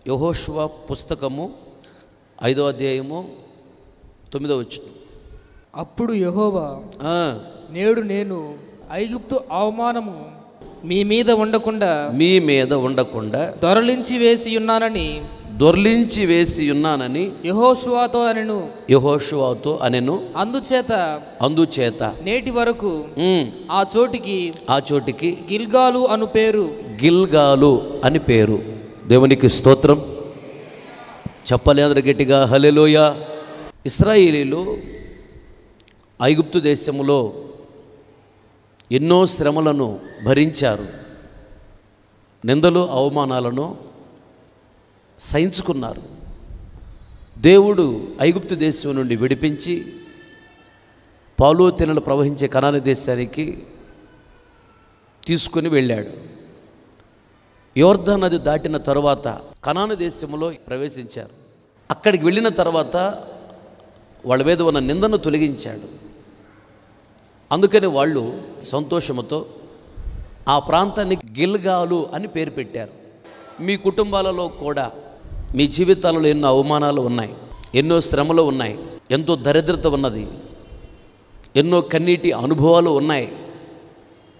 యెహోషువ పుస్తకము 5వ అధ్యాయము 9వ వచనం. అప్పుడు యెహోవా, నేడు నేను ఐగుప్తు అవమానము మీ మీద ఉండకుండా దొరలించి వేసి ఉన్నానని యెహోషువతో అనెను. అందుచేత నేటి వరకు ఆ చోటికి గిల్గాలు అని పేరు. దేవునికి స్తోత్రం. చెప్పాలి అందరూ గట్టిగా హల్లెలూయా. ఇశ్రాయేలీలు ఐగుప్తు దేశములో ఎన్నో శ్రమలను భరించారు, నిందలు అవమానాలను సహించుకున్నారు. దేవుడు ఐగుప్తు దేశం నుండి విడిపించి పాలు తేనెలు ప్రవహించే కనాను దేశానికి తీసుకుని వెళ్ళాడు. యోర్దాను నది దాటిన తరువాత కనాను దేశంలో ప్రవేశించారు. అక్కడికి వెళ్ళిన తర్వాత వాళ్ళ మీద ఉన్న నిందను తొలగించాడు. అందుకని వాళ్ళు సంతోషముతో ఆ ప్రాంతానికి గిల్గాలు అని పేరు పెట్టారు. మీ కుటుంబాలలో కూడా మీ జీవితాలలో ఎన్నో అవమానాలు ఉన్నాయి, ఎన్నో శ్రమలు ఉన్నాయి, ఎంతో దరిద్రత ఉన్నది, ఎన్నో కన్నీటి అనుభవాలు ఉన్నాయి,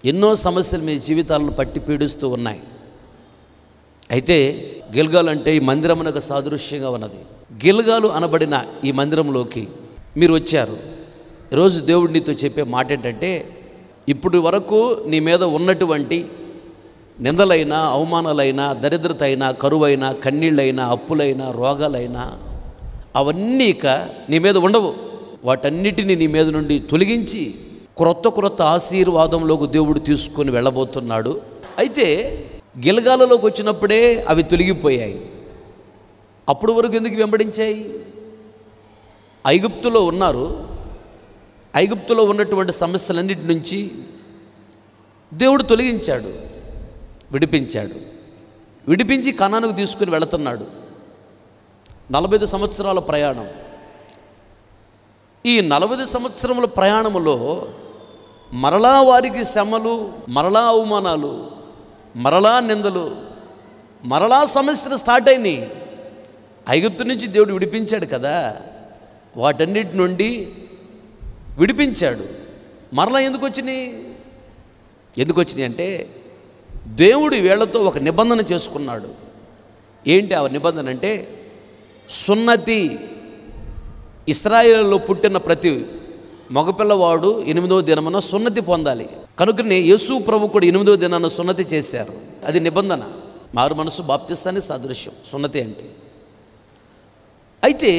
ఎన్నో సమస్యలు మీ జీవితాలను పట్టి పీడిస్తూ ఉన్నాయి. అయితే గిల్గాలు అంటే ఈ మందిరమునకు సాదృశ్యంగా ఉన్నది. గిల్గాలు అనబడిన ఈ మందిరంలోకి మీరు వచ్చారు. ఈరోజు దేవుడు నీతో చెప్పే మాట ఏంటంటే, ఇప్పుడు వరకు నీ మీద ఉన్నటువంటి నిందలైనా, అవమానాలైనా, దరిద్రత అయినా, కరువైనా, కన్నీళ్ళైనా, అప్పులైనా, రోగాలైనా అవన్నీ ఇక నీ మీద ఉండవు. వాటన్నిటిని నీ మీద నుండి తొలగించి క్రొత్త ఆశీర్వాదంలోకి దేవుడు తీసుకొని వెళ్ళబోతున్నాడు. అయితే గిల్గాలులోకి వచ్చినప్పుడే అవి తొలగిపోయాయి. అప్పుడు వరకు ఎందుకు వెంబడించాయి? ఐగుప్తులో ఉన్నారు. ఐగుప్తులో ఉన్నటువంటి సమస్యలన్నిటి నుంచి దేవుడు తొలగించాడు, విడిపించి కనానుకు తీసుకుని వెళుతున్నాడు. 45 సంవత్సరాల ప్రయాణం. ఈ 45 సంవత్సరముల ప్రయాణములో మరలా వారికి శ్రమలు, మరలా అవమానాలు, మరలా నిందలు, మరలా సమస్యలు స్టార్ట్ అయినాయి. ఐగుప్తు నుంచి దేవుడు విడిపించాడు కదా, వాటన్నిటి నుండి విడిపించాడు. మరలా ఎందుకు వచ్చినాయి అంటే దేవుడు వీళ్ళతో ఒక నిబంధన చేసుకున్నాడు. ఏంటి ఆ నిబంధన అంటే, సున్నతి. ఇశ్రాయేలులో పుట్టిన ప్రతి మగపిల్లవాడు 8వ దినమున సున్నతి పొందాలి. కనుకనే యేసు ప్రభు కూడా 8వ దినాన సున్నతి చేశారు. అది నిబంధన. మారు మనసు బాప్తిస్తానికి సాదృశ్యం సున్నతి అంటే. అయితే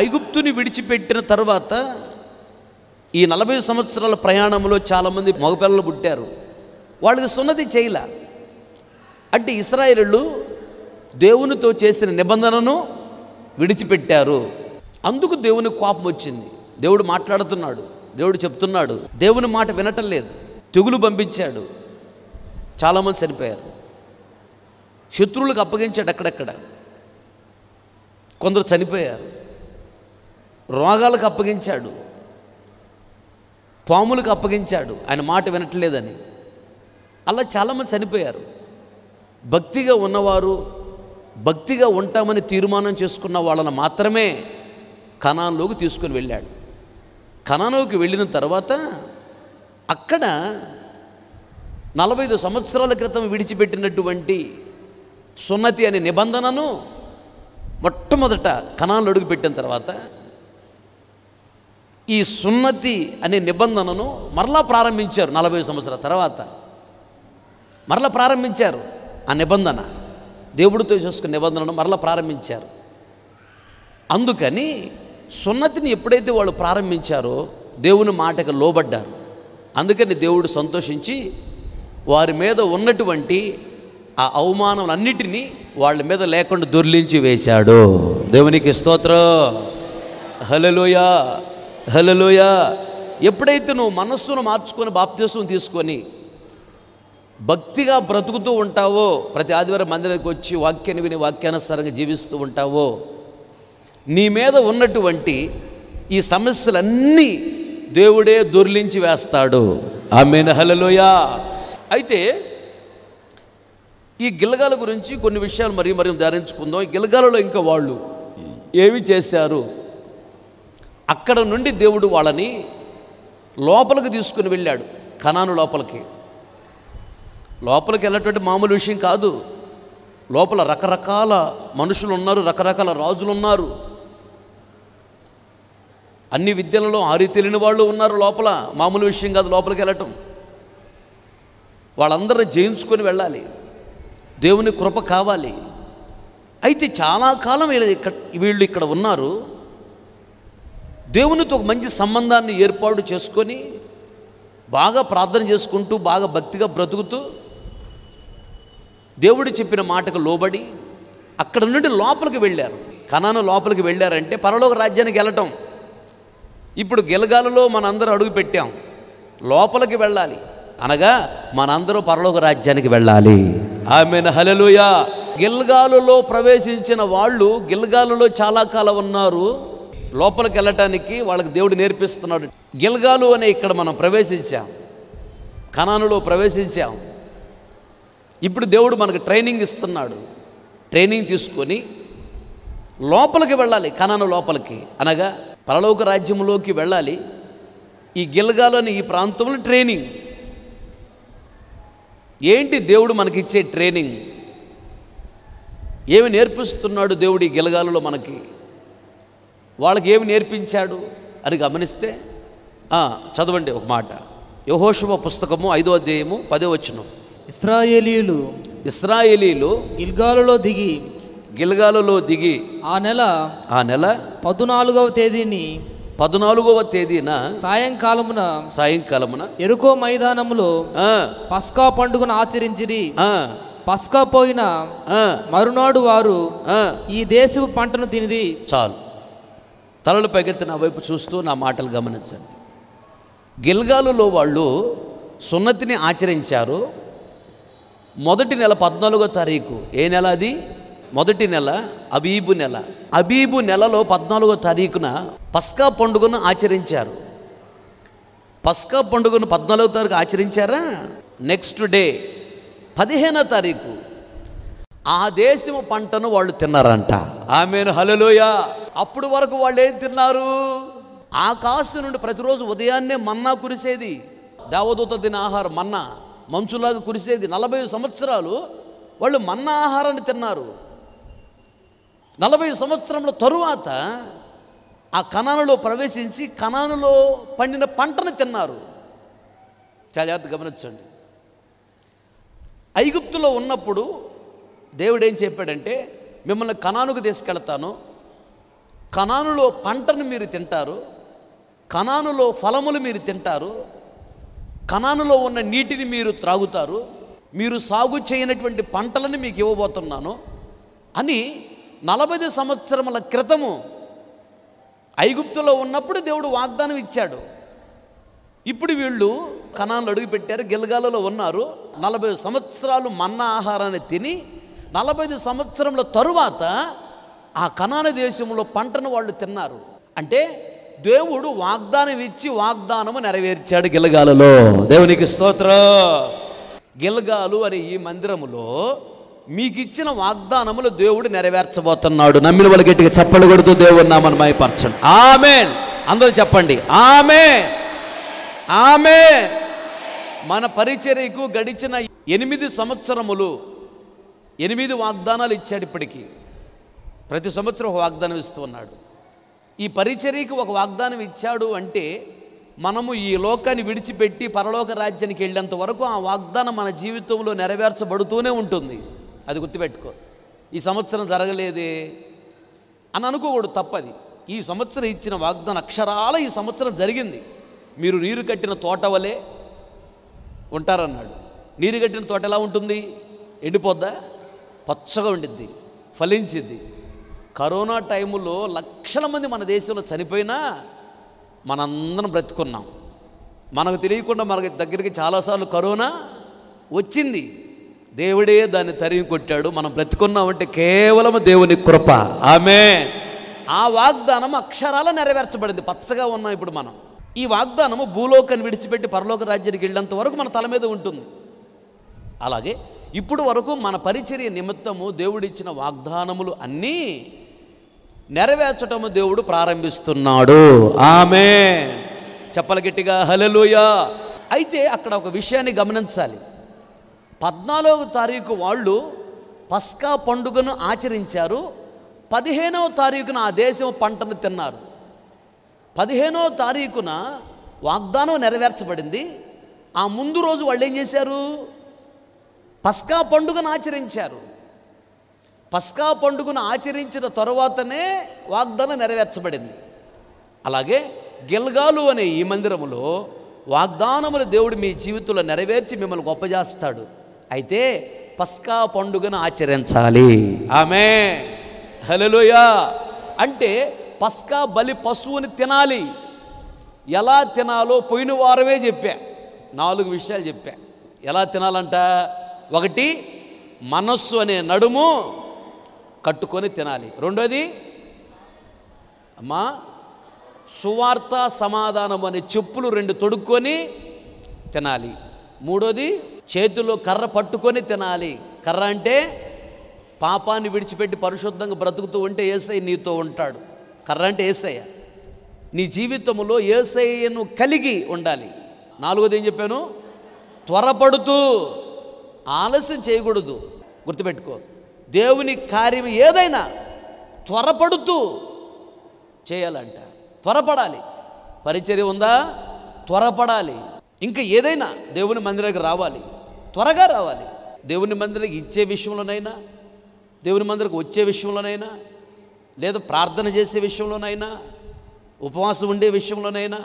ఐగుప్తుని విడిచిపెట్టిన తర్వాత ఈ 40 సంవత్సరాల ప్రయాణంలో చాలామంది మగపిల్లలు పుట్టారు. వాళ్ళకి సున్నతి చేయలే. అంటే ఇశ్రాయేలీయులు దేవునితో చేసిన నిబంధనను విడిచిపెట్టారు. అందుకు దేవుని కోపం వచ్చింది. దేవుడు మాట్లాడుతున్నాడు, దేవుడు చెప్తున్నాడు, దేవుని మాట వినటం లేదు. తెగులు పంపించాడు, చాలామంది చనిపోయారు. శత్రువులకు అప్పగించాడు, అక్కడెక్కడ కొందరు చనిపోయారు. రోగాలకు అప్పగించాడు, పాములకు అప్పగించాడు, ఆయన మాట వినట్లేదని. అలా చాలామంది చనిపోయారు. భక్తిగా ఉన్నవారు, భక్తిగా ఉంటామని తీర్మానం చేసుకున్న వాళ్ళని మాత్రమే కనానులోకి తీసుకొని వెళ్ళాడు. కనానులోకి వెళ్ళిన తర్వాత అక్కడ 45 సంవత్సరాల క్రితం విడిచిపెట్టినటువంటి సున్నతి అనే నిబంధనను మొట్టమొదట కనానులో అడుగుపెట్టిన తర్వాత ఈ సున్నతి అనే నిబంధనను మరలా ప్రారంభించారు. 40 సంవత్సరాల తర్వాత మరలా ప్రారంభించారు. ఆ నిబంధన దేవుడితో చేసుకున్న నిబంధనను మరలా ప్రారంభించారు. అందుకని సున్నతిని ఎప్పుడైతే వాళ్ళు ప్రారంభించారో దేవుని మాటకు లోబడ్డారు. అందుకని దేవుడు సంతోషించి వారి మీద ఉన్నటువంటి ఆ అవమానాలన్నిటినీ వాళ్ళ మీద లేకుండా దొర్లించి వేశాడు. దేవునికి స్తోత్రం. హల్లెలూయా, హల్లెలూయా. ఎప్పుడైతే నువ్వు మనస్సును మార్చుకొని బాప్తిసం తీసుకొని భక్తిగా బ్రతుకుతూ ఉంటావో, ప్రతి ఆదివారం మందిరానికి వచ్చి వాక్యాన్ని విని వాక్యానుసారంగా జీవిస్తూ ఉంటావో, నీ మీద ఉన్నటువంటి ఈ సమస్యలన్నీ దేవుడే దొర్లించి వేస్తాడు. ఆమేన్, హల్లెలూయా. అయితే ఈ గిల్గాల గురించి కొన్ని విషయాలు మరి ధ్యానించుకుందాం. ఈ గిల్గాలలో ఇంకా వాళ్ళు ఏమి చేశారు? అక్కడ నుండి దేవుడు వాళ్ళని లోపలికి తీసుకుని వెళ్ళాడు. కనాను లోపలికి వెళ్ళేటువంటి మామూలు విషయం కాదు. లోపల రకరకాల మనుషులు ఉన్నారు, రకరకాల రాజులు ఉన్నారు, అన్ని విద్యలలో ఆరితేలిన వాళ్ళు ఉన్నారు. లోపల మామూలు విషయం కాదు లోపలికి వెళ్ళటం. వాళ్ళందరినీ జయించుకొని వెళ్ళాలి, దేవుని కృప కావాలి. అయితే చాలా కాలం వీళ్ళు ఇక్కడ ఉన్నారు. దేవునితో ఒక మంచి సంబంధాన్ని ఏర్పాటు చేసుకొని బాగా ప్రార్థన చేసుకుంటూ బాగా భక్తిగా బ్రతుకుతూ దేవుడు చెప్పిన మాటకు లోబడి అక్కడ నుండి లోపలికి వెళ్ళారు. కనాను లోపలికి వెళ్ళారంటే పరలోక రాజ్యానికి వెళ్ళటం. ఇప్పుడు గిల్గాలులో మనందరూ అడుగు పెట్టాం, లోపలికి వెళ్ళాలి అనగా మనందరూ పరలోక రాజ్యానికి వెళ్ళాలి. ఆమేన్, హల్లెలూయా. గిల్గాలులో ప్రవేశించిన వాళ్ళు గిల్గాలులో చాలా కాలం ఉన్నారు. లోపలికి వెళ్ళటానికి వాళ్ళకి దేవుడు నేర్పిస్తున్నాడు. గిల్గాలు అనే ఇక్కడ మనం ప్రవేశించాం, కనానులో ప్రవేశించాం. ఇప్పుడు దేవుడు మనకు ట్రైనింగ్ ఇస్తున్నాడు. ట్రైనింగ్ తీసుకొని లోపలికి వెళ్ళాలి, కనాను లోపలికి అనగా పరలోక రాజ్యంలోకి వెళ్ళాలి. ఈ గిల్గాలు అనే ఈ ప్రాంతంలో ట్రైనింగ్ ఏంటి? దేవుడు మనకిచ్చే ట్రైనింగ్ ఏమి నేర్పిస్తున్నాడు దేవుడు ఈ గిల్గాలులో మనకి? వాళ్ళకి ఏమి నేర్పించాడు అని గమనిస్తే చదవండి ఒక మాట. యెహోషువ పుస్తకము 5వ అధ్యాయము 10వ వచనం. ఇశ్రాయేలీలు గిల్గాలులో దిగి ఆ నెల 14వ తేదీన సాయంకాలమున యెరికో మైదానములో పస్కా పండుగను ఆచరించిరి. పస్కా పోయిన మరునాడు వారు ఈ దేశపు పంటను తినిరి. చాలు, తలలు పైకెత్తి నా వైపు చూస్తూ నా మాటలు గమనించండి. గిల్గాలులో వాళ్ళు సున్నతిని ఆచరించారు. మొదటి నెల 14వ తారీఖు. ఏ నెల అది? మొదటి నెల అబీబు నెల. అబీబు నెలలో 14వ తారీఖున పస్కా పండుగను ఆచరించారు. పస్కా పండుగను 14వ తారీఖు ఆచరించారా? నెక్స్ట్ డే 15వ తారీఖు ఆ దేశము పంటను వాళ్ళు తిన్నారంట. ఆమేన్, హల్లెలూయా. అప్పుడు వరకు వాళ్ళు ఏం తిన్నారు? ఆకాశం నుండి ప్రతిరోజు ఉదయాన్నే మన్నా కురిసేది. దేవదూత తిన ఆహారం మన్నా మంచులాగా కురిసేది. 40 సంవత్సరాలు వాళ్ళు మన్నా ఆహారాన్ని తిన్నారు. 40 సంవత్సరముల తరువాత ఆ కనానులో ప్రవేశించి కనానులో పండిన పంటను తిన్నారు. చాలా జాగ్రత్తగా గమనించండి. ఐగుప్తులో ఉన్నప్పుడు దేవుడు ఏం చెప్పాడంటే, మిమ్మల్ని కనానుకు తీసుకెళ్తాను, కనానులో పంటను మీరు తింటారు, కనానులో ఫలములు మీరు తింటారు, కనానులో ఉన్న నీటిని మీరు త్రాగుతారు, మీరు సాగు చేయనటువంటి పంటలను మీకు ఇవ్వబోతున్నాను అని 40 సంవత్సరముల క్రితము ఐగుప్తులో ఉన్నప్పుడు దేవుడు వాగ్దానం ఇచ్చాడు. ఇప్పుడు వీళ్ళు కనానులో అడుగు పెట్టారు, గిల్గాలులో ఉన్నారు. 40 సంవత్సరాలు మన్నా ఆహారాన్ని తిని 40 సంవత్సరముల తరువాత ఆ కనాను దేశంలో పంటను వాళ్ళు తిన్నారు. అంటే దేవుడు వాగ్దానం ఇచ్చి వాగ్దానము నెరవేర్చాడు గిల్గాలులో. దేవునికి స్తోత్రం. గిల్గాలు అనే ఈ మందిరములో మీకు ఇచ్చిన వాగ్దానములు దేవుడు నెరవేర్చబోతున్నాడు. నమ్మిన వాళ్ళు గట్టిగా చప్పలు కొడుతూ దేవుని నామమును మహిమపరచండి. ఆమేన్. అందరూ చెప్పండి ఆమేన్, ఆమేన్. మన పరిచర్యకు గడిచిన 8 సంవత్సరములు 8 వాగ్దానాలు ఇచ్చాడు. ఇప్పటికీ ప్రతి సంవత్సరం ఒక వాగ్దానం ఇస్తూ ఉన్నాడు. ఈ పరిచర్యకు ఒక వాగ్దానం ఇచ్చాడు అంటే మనము ఈ లోకాన్ని విడిచిపెట్టి పరలోక రాజ్యానికి వెళ్ళేంత వరకు ఆ వాగ్దానం మన జీవితంలో నెరవేర్చబడుతూనే ఉంటుంది. అది గుర్తుపెట్టుకో. ఈ సంవత్సరం జరగలేదే అని అనుకోకూడదు, తప్పది. ఈ సంవత్సరం ఇచ్చిన వాగ్దానం అక్షరాల ఈ సంవత్సరం జరిగింది. మీరు నీరు కట్టిన తోట వలె ఉంటారన్నాడు. నీరు కట్టిన తోట ఎలా ఉంటుంది? ఎండిపోద్దా? పచ్చగా ఉండిద్ది, ఫలించిద్ది. కరోనా టైములో లక్షల మంది మన దేశంలో చనిపోయినా మనందరం బ్రతుకున్నాం. మనకు తెలియకుండా మన దగ్గరికి చాలాసార్లు కరోనా వచ్చింది. దేవుడే దాన్ని తరిమి కొట్టాడు. మనం బ్రతుకున్నామంటే కేవలం దేవుని కృప. ఆమేన్. ఆ వాగ్దానం అక్షరాల నెరవేర్చబడింది. పచ్చగా ఉన్నాం ఇప్పుడు మనం. ఈ వాగ్దానము భూలోకాన్ని విడిచిపెట్టి పరలోక రాజ్యానికి వెళ్ళేంత వరకు మన తల మీద ఉంటుంది. అలాగే ఇప్పుడు వరకు మన పరిచర్య నిమిత్తము దేవుడిచ్చిన వాగ్దానములు అన్నీ నెరవేర్చటము దేవుడు ప్రారంభిస్తున్నాడు. ఆమేన్. చెప్పల గట్టిగా హల్లెలూయా. అయితే అక్కడ ఒక విషయాన్ని గమనించాలి. 14వ తారీఖు వాళ్ళు పస్కా పండుగను ఆచరించారు. 15వ తారీఖున ఆ దేశం పంటను తిన్నారు. 15వ తారీఖున వాగ్దానం నెరవేర్చబడింది. ఆ ముందు రోజు వాళ్ళు ఏం చేశారు? పస్కా పండుగను ఆచరించారు. పస్కా పండుగను ఆచరించిన తరువాతనే వాగ్దానం నెరవేర్చబడింది. అలాగే గిల్గాలు అనే ఈ మందిరములో వాగ్దానములు దేవుడు మీ జీవితంలో నెరవేర్చి మిమ్మల్ని గొప్ప చేస్తాడు. అయితే పస్కా పండుగను ఆచరించాలి. ఆమేన్. హల్లెలూయా. అంటే పస్కా బలి పశువుని తినాలి. ఎలా తినాలో పోయిన వారమే చెప్పా. 4 విషయాలు చెప్పా. ఎలా తినాలంట? 1, మనస్సు అనే నడుము కట్టుకొని తినాలి. 2ది, అమ్మా సువార్త సమాధానం అనే చెప్పులు 2 తొడుక్కొని తినాలి. 3ది, చేతిలో కర్ర పట్టుకొని తినాలి. కర్ర అంటే పాపాన్ని విడిచిపెట్టి పరిశుద్ధంగా బ్రతుకుతూ ఉంటే యేసయ్య నీతో ఉంటాడు. కర్ర అంటే యేసయ్య. నీ జీవితంలో యేసయ్యను కలిగి ఉండాలి. 4వది ఏం చెప్పాను? త్వరపడుతూ, ఆలస్యం చేయకూడదు. గుర్తుపెట్టుకో, దేవుని కార్యం ఏదైనా త్వరపడుతూ చేయాలంట. త్వరపడాలి. పరిచర్య ఉందా? త్వరపడాలి. ఇంకా ఏదైనా దేవుని మందిరానికి రావాలి, త్వరగా రావాలి. దేవుని మందిరానికి ఇచ్చే విషయంలోనైనా, దేవుని మందిరానికి వచ్చే విషయంలోనైనా, లేదా ప్రార్థన చేసే విషయంలోనైనా, ఉపవాసం ఉండే విషయంలోనైనా,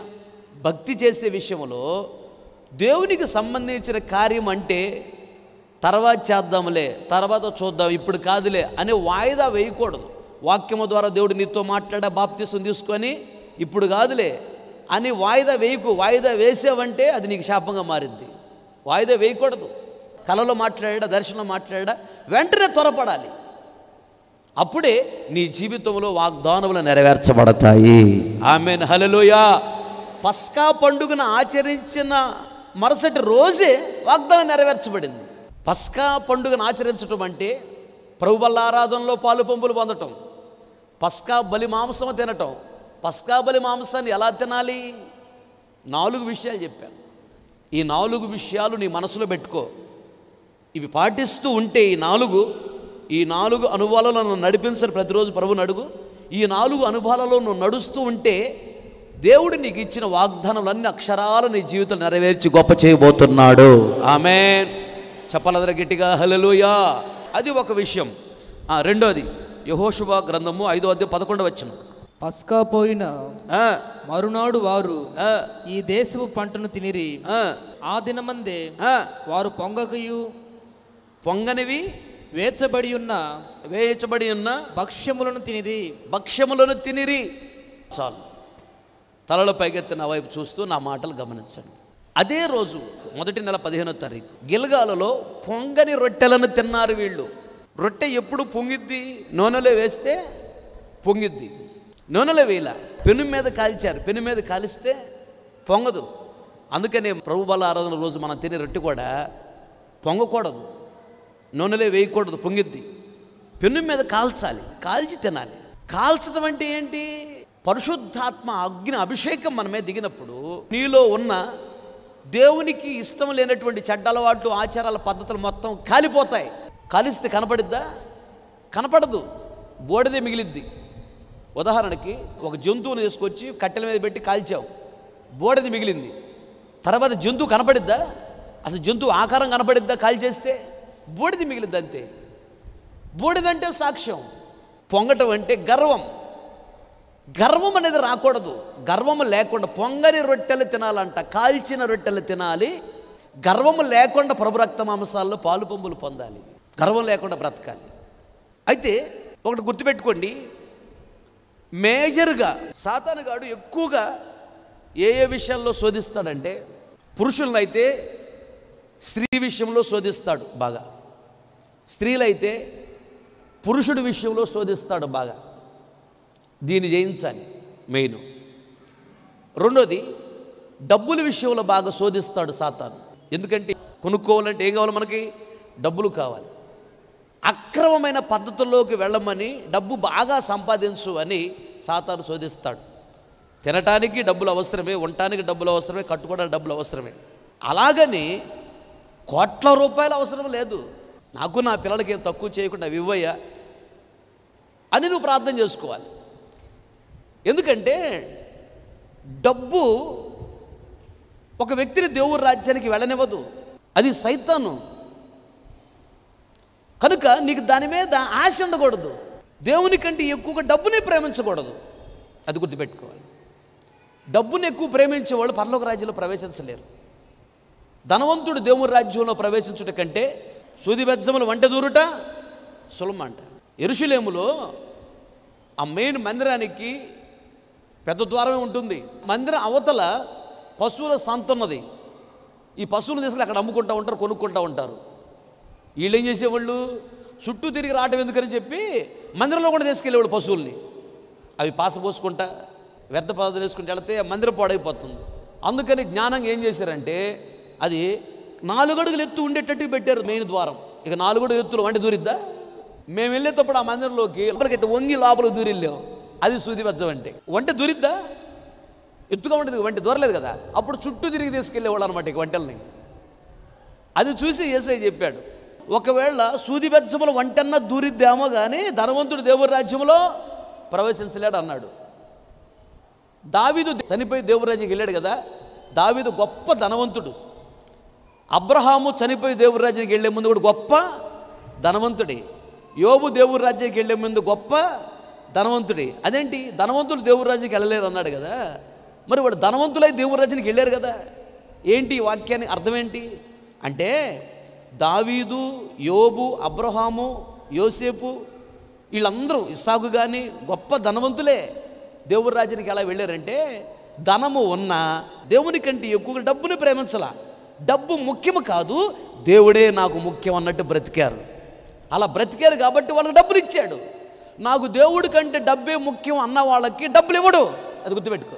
భక్తి చేసే విషయంలో దేవునికి సంబంధించిన కార్యం అంటే తర్వాత చేద్దాంలే, తర్వాత చూద్దాం, ఇప్పుడు కాదులే అనే వాయిదా వేయకూడదు. వాక్యము ద్వారా దేవుడు నీతో మాట్లాడే బాప్తిసం తీసుకొని ఇప్పుడు కాదులే అని వాయిదా వేయకు. వాయిదా వేసావంటే అది నీకు శాపంగా మారింది. వాయిదా వేయకూడదు. కలలో మాట్లాడా, దర్శనంలో మాట్లాడా, వెంటనే త్వరపడాలి. అప్పుడే నీ జీవితంలో వాగ్దానములు నెరవేర్చబడతాయి. ఆమేన్. హల్లెలూయా. పస్కా పండుగను ఆచరించిన మరుసటి రోజే వాగ్దానం నెరవేర్చబడింది. పస్కా పండుగను ఆచరించటం అంటే ప్రభు బల్ల ఆరాధనలో పాలు పంపులు పొందటం, పస్కా బలి మాంసం తినటం. పస్కా బలి మాంసాన్ని ఎలా తినాలి? 4 విషయాలు చెప్పాను. ఈ 4 విషయాలు నీ మనసులో పెట్టుకో. ఇవి పాటిస్తూ ఉంటే ఈ 4 అనుభవాలలో నన్ను నడిపించని ప్రతిరోజు ప్రభుని అడుగు. ఈ 4 అనుభవాలలో నువ్వు నడుస్తూ ఉంటే దేవుడు నీకు ఇచ్చిన వాగ్దానాలన్నీ అక్షరాలు నీ జీవితం నెరవేర్చి గొప్ప చేయబోతున్నాడు. ఆమేన్. చెప్పాలదర గట్టిగా హల్లెలూయా. అది ఒక విషయం. రెండోది యెహోషువ గ్రంథము 5వ అధ్యాయం 11వ వచనం. పస్కా పోయిన మరునాడు వారు ఈ దేశపు పంటను తినిరి. ఆ దినమందే వారు పొంగనివి వేచబడి ఉన్న భక్ష్యములను తినిరి. చాలు. తలలో పైకెత్తి నా వైపు చూస్తూ నా మాటలు గమనించండి. అదే రోజు మొదటి నెల 15వ తారీఖు గిల్గాలులో పొంగని రొట్టెలను తిన్నారు వీళ్ళు. రొట్టె ఎప్పుడు పొంగిద్ది? నూనెలో వేస్తే పొంగిద్ది. నూనెలో వేయాల, పెను మీద కాల్చారు. పెను మీద కాలిస్తే పొంగదు. అందుకనే ప్రభు బల ఆరాధన రోజు మనం తినే రొట్టె కూడా పొంగకూడదు, నూనెలో వేయకూడదు, పొంగిద్ది. పెను మీద కాల్చాలి, కాల్చి తినాలి. కాల్చడం అంటే ఏంటి? పరిశుద్ధాత్మ అగ్ని అభిషేకం మన మీద దిగినప్పుడు నీలో ఉన్న దేవునికి ఇష్టం లేనటువంటి చెడ్డ అలవాట్లు, ఆచారాల, పద్ధతులు మొత్తం కాలిపోతాయి. కాలిస్తే కనపడిద్దా? కనపడదు, బోడిదే మిగిలిద్ది. ఉదాహరణకి ఒక జంతువుని తీసుకొచ్చి కట్టెల మీద పెట్టి కాల్చావు, బోడిది మిగిలింది. తర్వాత జంతువు కనపడిద్దా? అసలు జంతువు ఆకారం కనపడిద్దా? కాల్చేస్తే బోడిది మిగిలిద్ది అంతే. బూడిదంటే సాక్ష్యం. పొంగటం అంటే గర్వం. గర్వం అనేది రాకూడదు. గర్వము లేకుండా పొంగని రొట్టెలు తినాలంట, కాల్చిన రొట్టెలు తినాలి. గర్వము లేకుండా ప్రభు రక్త మాంసాల్లో పాలు పంపులు పొందాలి. గర్వం లేకుండా బ్రతకాలి. అయితే ఒకటి గుర్తుపెట్టుకోండి, మేజర్గా సాతానుగాడు ఎక్కువగా ఏ విషయాల్లో శోధిస్తాడంటే, పురుషులనైతే స్త్రీ విషయంలో శోధిస్తాడు బాగా, స్త్రీలైతే పురుషుడి విషయంలో శోధిస్తాడు బాగా. దీన్ని జయించాలి మెయిన్. రెండోది, డబ్బుల విషయంలో బాగా శోధిస్తాడు సాతాను. ఎందుకంటే కొనుక్కోవాలంటే ఏం కావాలి మనకి? డబ్బులు కావాలి. అక్రమమైన పద్ధతుల్లోకి వెళ్ళమని, డబ్బు బాగా సంపాదించు అని సాతాను శోధిస్తాడు. తినటానికి డబ్బులు అవసరమే, ఉండటానికి డబ్బులు అవసరమే, కట్టుకోవడానికి డబ్బులు అవసరమే. అలాగని కోట్ల రూపాయలు అవసరం లేదు, నాకు నా పిల్లలకి ఏం తక్కువ చేయకుండా అవి ఇవ్వయ్యా అని నువ్వు ప్రార్థన చేసుకోవాలి. ఎందుకంటే డబ్బు ఒక వ్యక్తిని దేవుడి రాజ్యానికి వెళ్ళనివ్వదు, అది సైతాను. కనుక నీకు దాని మీద ఆశ ఉండకూడదు. దేవుని కంటే ఎక్కువగా డబ్బుని ప్రేమించకూడదు, అది గుర్తుపెట్టుకోవాలి. డబ్బుని ఎక్కువ ప్రేమించే వాళ్ళు పరలోక రాజ్యంలో ప్రవేశించలేరు. ధనవంతుడు దేవుని రాజ్యంలో ప్రవేశించుట కంటే సూది బెజ్జములు వంట దూరుట సులభం అంట. యెరూషలేములో ఆ మెయిన్ మందిరానికి పెద్ద ద్వారమే ఉంటుంది. మందిరం అవతల పశువుల సంత ఉన్నది. ఈ పశువులు తీసుకుని అక్కడ అమ్ముకుంటూ ఉంటారు, కొనుక్కుంటూ ఉంటారు. వీళ్ళు ఏం చేసేవాళ్ళు, చుట్టూ తిరిగి రావటం ఎందుకని చెప్పి మందిరంలో కూడా తీసుకెళ్ళేవాళ్ళు పశువుల్ని. అవి పాస పోసుకుంటా వ్యర్థ పదార్థాలు వేసుకుంటూ వెళితే మందిరం పాడైపోతుంది. అందుకని జ్ఞానంగా ఏం చేశారంటే అది 4 అడుగులు ఎత్తు ఉండేటట్టు పెట్టారు మెయిన్ ద్వారం. ఇక 4 అడుగులు ఎత్తులు వంట దూరిద్దా? మేము వెళ్ళేటప్పుడు ఆ మందిరంలోకి లోపలికి వంగి లోపలికి దూరిల్లాం. అది సూది బెజ్జం అంటే. వంట దూరిద్దా? ఎత్తుగా ఉంటుంది, వంట దూరలేదు కదా. అప్పుడు చుట్టూ తిరిగి తీసుకెళ్ళేవాళ్ళు అనమాట ఇక వంటల్ని. అది చూసి యేసయ్య చెప్పాడు, ఒకవేళ సూది బెజ్జముల వంటన్న దూరిద్దామో కానీ ధనవంతుడు దేవుడి రాజ్యంలో ప్రవేశించలేడు అన్నాడు. దావీదు చనిపోయి దేవుడి రాజ్యానికి వెళ్ళాడు కదా. దావీదు గొప్ప ధనవంతుడు. అబ్రహాము చనిపోయి దేవుడి రాజ్యానికి వెళ్ళే ముందు కూడా గొప్ప ధనవంతుడి. యోబు దేవుడి రాజ్యానికి వెళ్ళే ముందు గొప్ప ధనవంతుడి. అదేంటి, ధనవంతులు దేవుడి రాజ్యానికి వెళ్ళలేరు అన్నాడు కదా. మరి వాడు ధనవంతులై దేవుడి రాజ్యానికి వెళ్ళారు కదా. ఏంటి ఈ వాక్యానికి అర్థం ఏంటి అంటే, దావీదు, యోబు, అబ్రహాము, యోసేపు వీళ్ళందరూ, ఇస్సాకు కానీ గొప్ప ధనవంతులే. దేవుడి రాజ్యానికి ఎలా వెళ్ళారంటే ధనము ఉన్నా దేవుని కంటే ఎక్కువగా డబ్బుని ప్రేమించాల. డబ్బు ముఖ్యము కాదు, దేవుడే నాకు ముఖ్యం అన్నట్టు బ్రతికారు. అలా బ్రతికారు కాబట్టి వాళ్ళకి డబ్బులు ఇచ్చాడు. నాకు దేవుడి కంటే డబ్బే ముఖ్యం అన్న వాళ్ళకి డబ్బులు ఇవ్వడు, అది గుర్తుపెట్టుకో.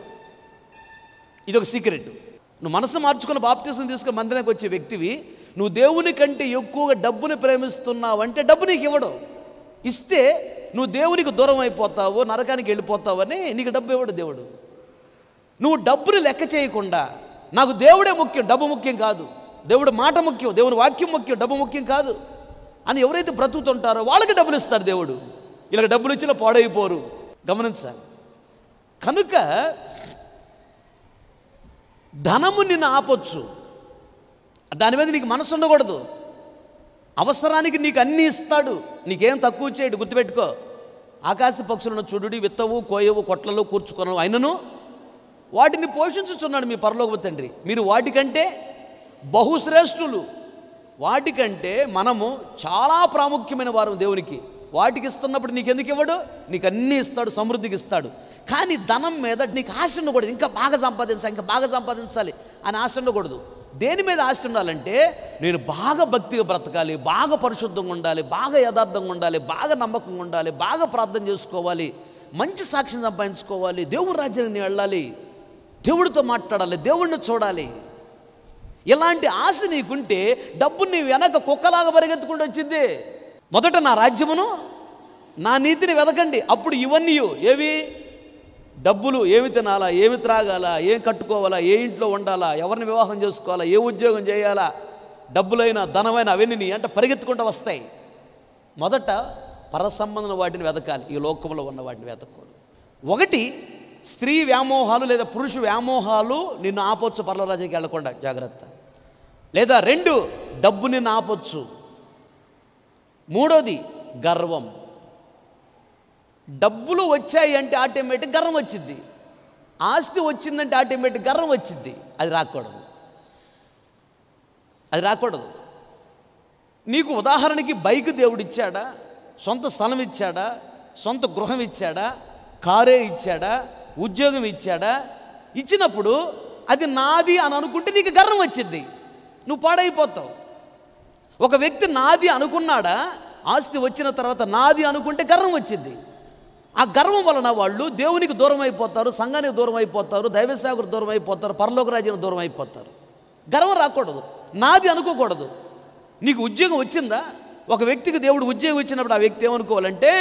ఇది ఒక సీక్రెట్. నువ్వు మనసు మార్చుకుని బాప్తిసం తీసుకుని మందిరానికి వచ్చే వ్యక్తివి, నువ్వు దేవుని కంటే ఎక్కువగా డబ్బుని ప్రేమిస్తున్నావు అంటే డబ్బు నీకు ఇవ్వడు. ఇస్తే నువ్వు దేవునికి దూరం అయిపోతావు, నరకానికి వెళ్ళిపోతావని నీకు డబ్బు ఇవ్వడు దేవుడు. నువ్వు డబ్బుని లెక్క చేయకుండా నాకు దేవుడే ముఖ్యం, డబ్బు ముఖ్యం కాదు, దేవుడు మాట ముఖ్యం, దేవుని వాక్యం ముఖ్యం, డబ్బు ముఖ్యం కాదు అని ఎవరైతే బ్రతుకుతుంటారో వాళ్ళకి డబ్బులు ఇస్తాడు దేవుడు. ఇలా డబ్బులు ఇచ్చినా పాడైపోరు, గమనించాలి. కనుక ధనము నిన్ను ఆపొచ్చు, దాని మీద నీకు మనసు ఉండకూడదు. అవసరానికి నీకు అన్నీ ఇస్తాడు, నీకేం తక్కువ చేయడు. గుర్తుపెట్టుకో, ఆకాశ పక్షులను చూడుడి, విత్తవు, కోయవు, కొట్లలో కూర్చుకొనవు, అయినను వాటిని పోషించుచున్నాడు మీ పరలోకపు తండ్రి. మీరు వాటికంటే బహుశ్రేష్ఠులు. వాటికంటే మనము చాలా ప్రాముఖ్యమైన వారు దేవునికి. వాటికి ఇస్తున్నప్పుడు నీకెందుకు ఇవ్వడు? నీకు అన్నీ ఇస్తాడు, సమృద్ధికి ఇస్తాడు. కానీ ధనం మీద నీకు ఆశ ఉండకూడదు. ఇంకా బాగా సంపాదించాలి, ఇంకా బాగా సంపాదించాలి అని ఆశ ఉండకూడదు. దేని మీద ఆశ ఉండాలంటే నేను బాగా భక్తిగా బ్రతకాలి, బాగా పరిశుద్ధంగా ఉండాలి, బాగా యథార్థంగా ఉండాలి, బాగా నమ్మకంగా ఉండాలి, బాగా ప్రార్థన చేసుకోవాలి, మంచి సాక్ష్యం సంపాదించుకోవాలి, దేవుడి రాజ్యానికి వెళ్ళాలి, దేవుడితో మాట్లాడాలి, దేవుడిని చూడాలి. ఇలాంటి ఆశ నీకుంటే డబ్బు నీ వెనక కుక్కలాగా పరిగెత్తుకుంటూ వచ్చింది. మొదట నా రాజ్యమును నా నీతిని వెదకండి, అప్పుడు ఇవన్నీ ఏవి? డబ్బులు, ఏమి తినాలా, ఏమి త్రాగాలా, ఏం కట్టుకోవాలా, ఏ ఇంట్లో ఉండాలా, ఎవరిని వివాహం చేసుకోవాలా, ఏ ఉద్యోగం చేయాలా, డబ్బులైనా ధనమైనా అవన్నీ అంటే పరిగెత్తుకుంటూ వస్తాయి. మొదట పరసంబంధం వాటిని వెతకాలి, ఈ లోకంలో ఉన్న వాటిని వెతకూడదు. ఒకటి, స్త్రీ వ్యామోహాలు లేదా పురుష వ్యామోహాలు నిన్ను ఆపొచ్చు పరలోరాజ్యానికి వెళ్ళకుండా, జాగ్రత్త. లేదా 2, డబ్బు నిన్ను ఆపొచ్చు. 3, గర్వం. డబ్బులు వచ్చాయి అంటే ఆటోమేటిక్ గర్వం వచ్చింది, ఆస్తి వచ్చిందంటే ఆటోమేటిక్ గర్వం వచ్చింది. అది రాకూడదు, అది రాకూడదు. నీకు ఉదాహరణకి బైక్ దేవుడు ఇచ్చాడా, సొంత స్థలం ఇచ్చాడా, సొంత గృహం ఇచ్చాడా, కారే ఇచ్చాడా, ఉద్యోగం ఇచ్చాడా? ఇచ్చినప్పుడు అది నాది అని అనుకుంటే నీకు గర్వం వచ్చింది, నువ్వు పాడైపోతావు. ఒక వ్యక్తి నాది అనుకున్నాడా, ఆస్తి వచ్చిన తర్వాత నాది అనుకుంటే గర్వం వచ్చింది. ఆ గర్వం వలన వాళ్ళు దేవునికి దూరం అయిపోతారు, సంఘానికి దూరం అయిపోతారు, దైవసేవకులకు దూరం అయిపోతారు, పరలోక రాజ్యానికి దూరం అయిపోతారు. గర్వం రాకూడదు, నాది అనుకోకూడదు. నీకు ఉద్యోగం వచ్చిందా? ఒక వ్యక్తికి దేవుడు ఉద్యోగం ఇచ్చినప్పుడు ఆ వ్యక్తి ఏమనుకోవాలంటే,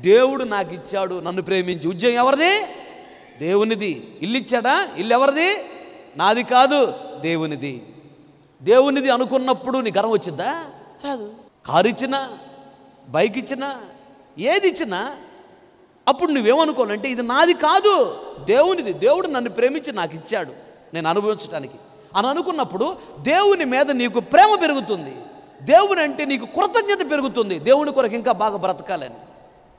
దేవుడు నాకు ఇచ్చాడు నన్ను ప్రేమించి. ఉద్యోగం ఎవరిది? దేవునిది. ఇల్లు ఇచ్చాడా? ఇల్లు ఎవరిది? నాది కాదు, దేవునిది. దేవునిది అనుకున్నప్పుడు నీ గర్వం వచ్చిందా? రాదు. కారు ఇచ్చినా, బైక్ ఇచ్చినా, ఏది ఇచ్చినా అప్పుడు నువ్వేమనుకోవాలంటే, ఇది నాది కాదు, దేవునిది. దేవుడు నన్ను ప్రేమించి నాకు ఇచ్చాడు నేను అనుభవించడానికి అని అనుకున్నప్పుడు దేవుని మీద నీకు ప్రేమ పెరుగుతుంది. దేవుని అంటే నీకు కృతజ్ఞత పెరుగుతుంది. దేవుని కొరకు ఇంకా బాగా బ్రతకాలని.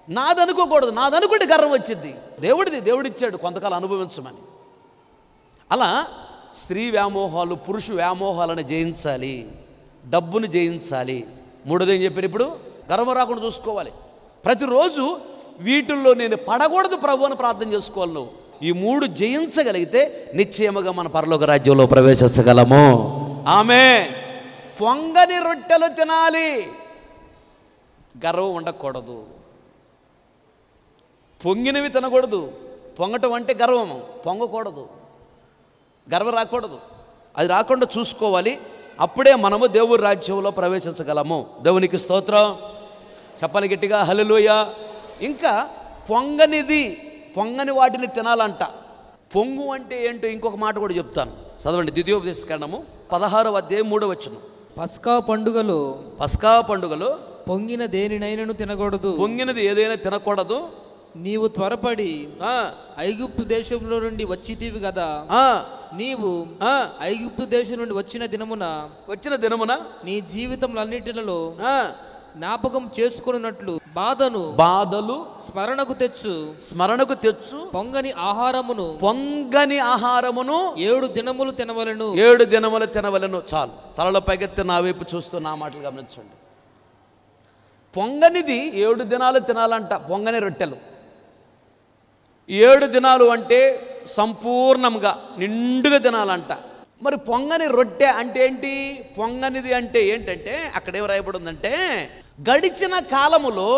నాది అనుకోకూడదు. నాది అనుకుంటే గర్వం వచ్చింది. దేవుడిది, దేవుడిచ్చాడు కొంతకాలం అనుభవించమని. అలా స్త్రీ వ్యామోహాలు, పురుష వ్యామోహాలను జయించాలి, డబ్బును జయించాలి. మూడోది ఏం చెప్పారు ఇప్పుడు? గర్వం రాకుండా చూసుకోవాలి. ప్రతిరోజు వీటిల్లో నేను పడకూడదు ప్రభు అని ప్రార్థన చేసుకోవాలి. నువ్వు ఈ మూడు జయించగలిగితే నిశ్చయముగా మన పరలోక రాజ్యంలో ప్రవేశించగలము. ఆమేన్. పొంగని రొట్టెలు తినాలి, గర్వం ఉండకూడదు. పొంగినవి తినకూడదు. పొంగటం అంటే గర్వము, పొంగకూడదు, గర్వం రాకూడదు. అది రాకుండా చూసుకోవాలి. అప్పుడే మనము దేవుని రాజ్యంలో ప్రవేశించగలము. దేవునికి స్తోత్రం. చెప్పాలి గట్టిగా హల్లెలూయా. ఇంకా పొంగని వాటిని తినాలంట. పొంగు అంటే ఏంటో ఇంకొక మాట కూడా చెప్తాను. చదవండి ద్వితీయోపదేశకాండము 16వ అధ్యాయం 3వ వచనం. పస్కా పండుగలో పొంగిన దేనినైనను తినకూడదు. పొంగినది ఏదైనా తినకూడదు. నీవు త్వరపడి ఐగుప్తు దేశంలో నుండి వచ్చితివి కదా, నీవు ఐగుప్తు దేశం నుండి వచ్చిన దినమున నీ జీవితంలో అన్నిటిలో జ్ఞాపకం చేసుకున్నట్లు బాధలు స్మరణకు తెచ్చు పొంగని ఆహారమును 7 దినములు తినవలెను. చాలు. తలలో పైకెత్తి నా వైపు చూస్తూ నా మాటలు గమనించండి. పొంగనిది 7 దినాలు తినాలంట. పొంగని రొట్టెలు 7 దినాలు అంటే సంపూర్ణంగా నిండుగా తినాలంట. మరి పొంగని రొట్టె అంటే ఏంటి? పొంగనిది అంటే ఏంటంటే అక్కడ ఏం రాయబడి ఉందంటే, గడిచిన కాలములో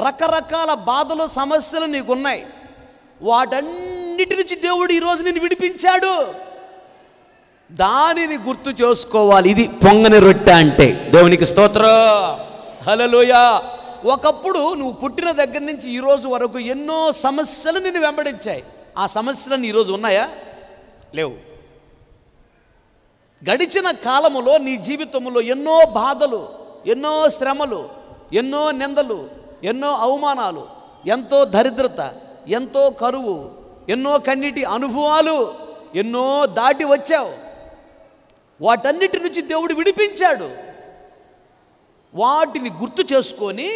రకరకాల బాధలు, సమస్యలు నీకున్నాయి. వాటన్నిటి నుంచి దేవుడు ఈరోజు నిన్ను విడిపించాడు. దానిని గుర్తు చేసుకోవాలి. ఇది పొంగని రొట్టె అంటే. దేవునికి స్తోత్రం. హల్లెలూయా. ఒకప్పుడు నువ్వు పుట్టిన దగ్గర నుంచి ఈరోజు వరకు ఎన్నో సమస్యలు నిన్ను వెంబడించాయి. ఆ సమస్యలను ఈరోజు ఉన్నాయా? లేవు. గడిచిన కాలములో నీ జీవితంలో ఎన్నో బాధలు, ఎన్నో శ్రమలు, ఎన్నో నిందలు, ఎన్నో అవమానాలు, ఎంతో దరిద్రత, ఎంతో కరువు, ఎన్నో కన్నీటి అనుభవాలు ఎన్నో దాటి వచ్చావు. వాటన్నిటి నుంచి దేవుడు విడిపించాడు. వాటిని గుర్తు చేసుకొని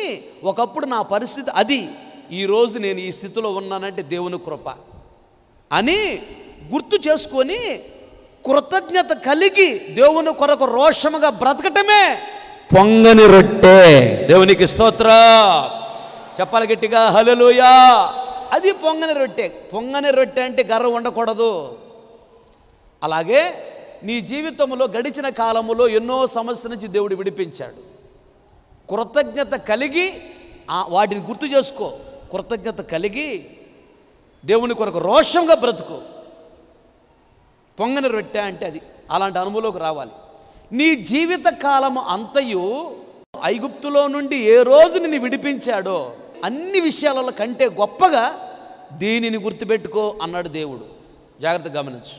ఒకప్పుడు నా పరిస్థితి అది, ఈరోజు నేను ఈ స్థితిలో ఉన్నానంటే దేవుని కృప అని గుర్తు చేసుకొని కృతజ్ఞత కలిగి దేవుని కొరకు రోషముగా బ్రతకటమే పొంగని రొట్టె. దేవునికి స్తోత్రం. చెప్పాలి గట్టిగా హల్లెలూయా. అది పొంగని రొట్టె. పొంగని రొట్టె అంటే గర్వం ఉండకూడదు. అలాగే నీ జీవితంలో గడిచిన కాలములో ఎన్నో సమస్యల నుంచి దేవుడు విడిపించాడు. కృతజ్ఞత కలిగి వాటిని గుర్తు చేసుకో. కృతజ్ఞత కలిగి దేవుని కొరకు రోషంగా బ్రతుకు. పొంగని రొట్టె అంటే అది. అలాంటి అనుభవంలోకి రావాలి. నీ జీవిత కాలము అంతయు ఐగుప్తులో నుండి ఏ రోజు నిన్ను విడిపించాడో అన్ని విషయాల కంటే గొప్పగా దీనిని గుర్తుపెట్టుకో అన్నాడు దేవుడు. జాగ్రత్తగా గమనించు.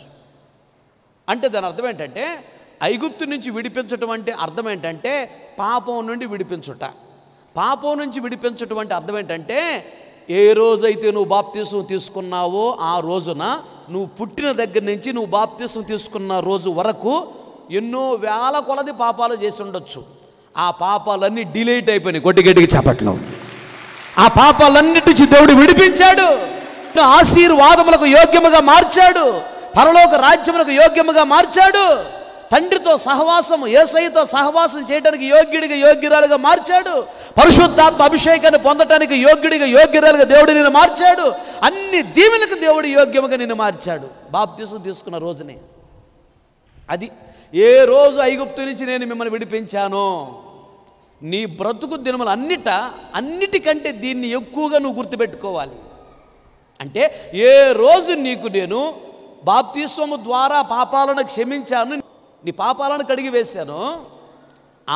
అంటే దాని అర్థం ఏంటంటే, ఐగుప్తు నుంచి విడిపించటం అంటే అర్థం ఏంటంటే పాపం నుండి విడిపించుట. పాపం నుంచి విడిపించటం అంటే అర్థం ఏంటంటే, ఏ రోజైతే నువ్వు బాప్తీసం తీసుకున్నావో ఆ రోజున నువ్వు పుట్టిన దగ్గర నుంచి నువ్వు బాప్తీసం తీసుకున్న రోజు వరకు ఎన్నో వేల కొలది పాపాలు చేసి ఉండొచ్చు. ఆ పాపాలన్నీ డిలీట్ అయిపోయినాయి. గట్టిగట్టిగా చెప్పట్లో ఆ పాపాలన్నిటి నుంచి దేవుడు విడిపించాడు. ఆశీర్వాదములకు యోగ్యముగా మార్చాడు. పరలోక రాజ్యములకు యోగ్యముగా మార్చాడు. తండ్రితో సహవాసము, యేసయ్యతో సహవాసం చేయడానికి యోగ్యుడిగా యోగ్యురాలుగా మార్చాడు. పరిశుద్ధాత్మ అభిషేకాన్ని పొందటానికి యోగ్యుడిగా యోగ్యురాలుగా దేవుడు నిన్ను మార్చాడు. అన్ని దీవెనలకు దేవుడు యోగ్యముగా నిన్ను మార్చాడు బాప్తీసం తీసుకున్న రోజునే. అది ఏ రోజు ఐగుప్తు నుంచి నేను మిమ్మల్ని విడిపించానో నీ బ్రతుకు దినములు అన్నిటికంటే దీన్ని ఎక్కువగా నువ్వు గుర్తుపెట్టుకోవాలి. అంటే ఏ రోజు నీకు నేను బాప్తిస్వము ద్వారా పాపాలను క్షమించాను, నీ పాపాలను కడిగి వేశాను,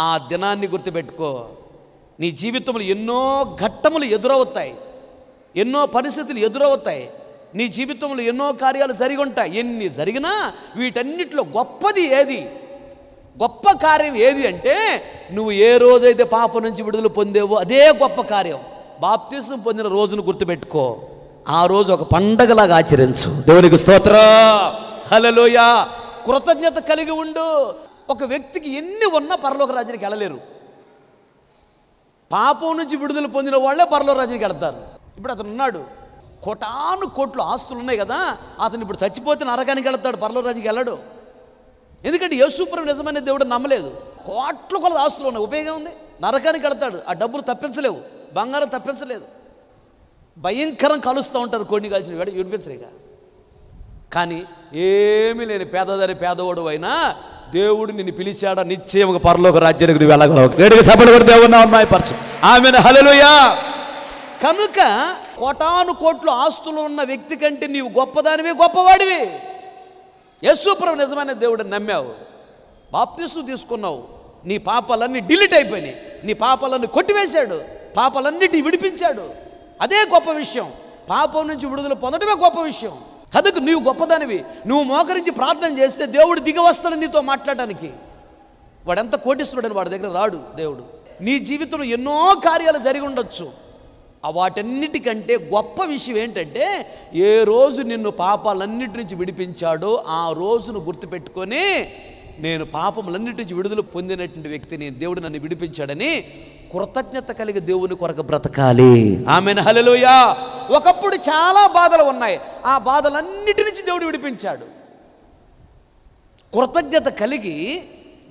ఆ దినాన్ని గుర్తుపెట్టుకో. నీ జీవితంలో ఎన్నో ఘట్టములు ఎదురవుతాయి, ఎన్నో పరిస్థితులు ఎదురవుతాయి, నీ జీవితంలో ఎన్నో కార్యాలు జరిగి ఉంటాయి. ఎన్ని జరిగినా వీటన్నిటిలో గొప్పది ఏది, గొప్ప కార్యం ఏది అంటే నువ్వు ఏ రోజైతే పాపం నుంచి విడుదల పొందేవో అదే గొప్ప కార్యం. బాప్తిసం పొందిన రోజును గుర్తుపెట్టుకో. ఆ రోజు ఒక పండగలాగా ఆచరించు. దేవునికి స్తోత్రం, హల్లెలూయా. కృతజ్ఞత కలిగి ఉండు. ఒక వ్యక్తికి ఎన్ని ఉన్నా పరలోక రాజ్యానికి వెళ్ళలేరు. పాపం నుంచి విడుదల పొందిన వాళ్ళే పరలోక రాజ్యానికి వెళ్తారు. ఇప్పుడు అతను ఉన్నాడు, కోటాను కోట్లు ఆస్తులు ఉన్నాయి కదా, అతను ఇప్పుడు చచ్చిపోతే నరకానికి వెళ్తాడు, పరలోక రాజ్యానికి వెళ్ళడు. ఎందుకంటే యేసుప్రభు నిజమైన దేవుడు నమ్మలేదు. కోట్ల కొలది ఆస్తులు ఉన్నాయి, ఉపయోగం ఉంది? నరకానికి వెళ్తాడు. ఆ డబ్బులు తప్పించలేవు, బంగారం తప్పించలేదు. భయంకరం కలుస్తూ ఉంటారు, కొన్ని కలిసి విడిపించలేక. కానీ ఏమీ లేని పేదవాడు అయినా దేవుడు నిన్ను పిలిచాడా, నిశ్చయముగా పరలోక రాజ్యానికి నువ్వు వెళ్ళగలవు. వేడిగా సభలు కూడా దేవుడు ఉన్నాయి పరచు. ఆమెను హల్లెలూయా. కనుక కోటాను కోట్లు ఆస్తులు ఉన్న వ్యక్తి కంటే నీవు గొప్పదానివి, గొప్పవాడివి. యేసుప్రభు నిజమైన దేవుడిని నమ్మావు, బాప్తిస్మం తీసుకున్నావు, నీ పాపాలన్నీ డిలీట్ అయిపోయినాయి, నీ పాపాలన్నీ కొట్టివేశాడు, పాపాలన్నిటి విడిపించాడు. అదే గొప్ప విషయం. పాపం నుంచి విడుదల పొందడమే గొప్ప విషయం. కనుక నీవు గొప్పదానివి. నువ్వు మోకరించి ప్రార్థన చేస్తే దేవుడు దిగి వస్తాడు నీతో మాట్లాడటానికి. వాడెంత కోటిస్తున్నాడని వాడి దగ్గర రాడు దేవుడు. నీ జీవితంలో ఎన్నో కార్యాలు జరిగి ఉండొచ్చు. వాటన్నిటికంటే గొప్ప విషయం ఏంటంటే ఏ రోజు నిన్ను పాపాలన్నిటి నుంచి విడిపించాడో ఆ రోజును గుర్తుపెట్టుకొని నేను పాపములన్నిటి నుంచి విడుదల పొందినటువంటి వ్యక్తిని, దేవుడు నన్ను విడిపించాడని కృతజ్ఞత కలిగి దేవుని కొరకు బ్రతకాలి. Amen hallelujah. ఒకప్పుడు చాలా బాధలు ఉన్నాయి, ఆ బాధలన్నిటి నుంచి దేవుడు విడిపించాడు. కృతజ్ఞత కలిగి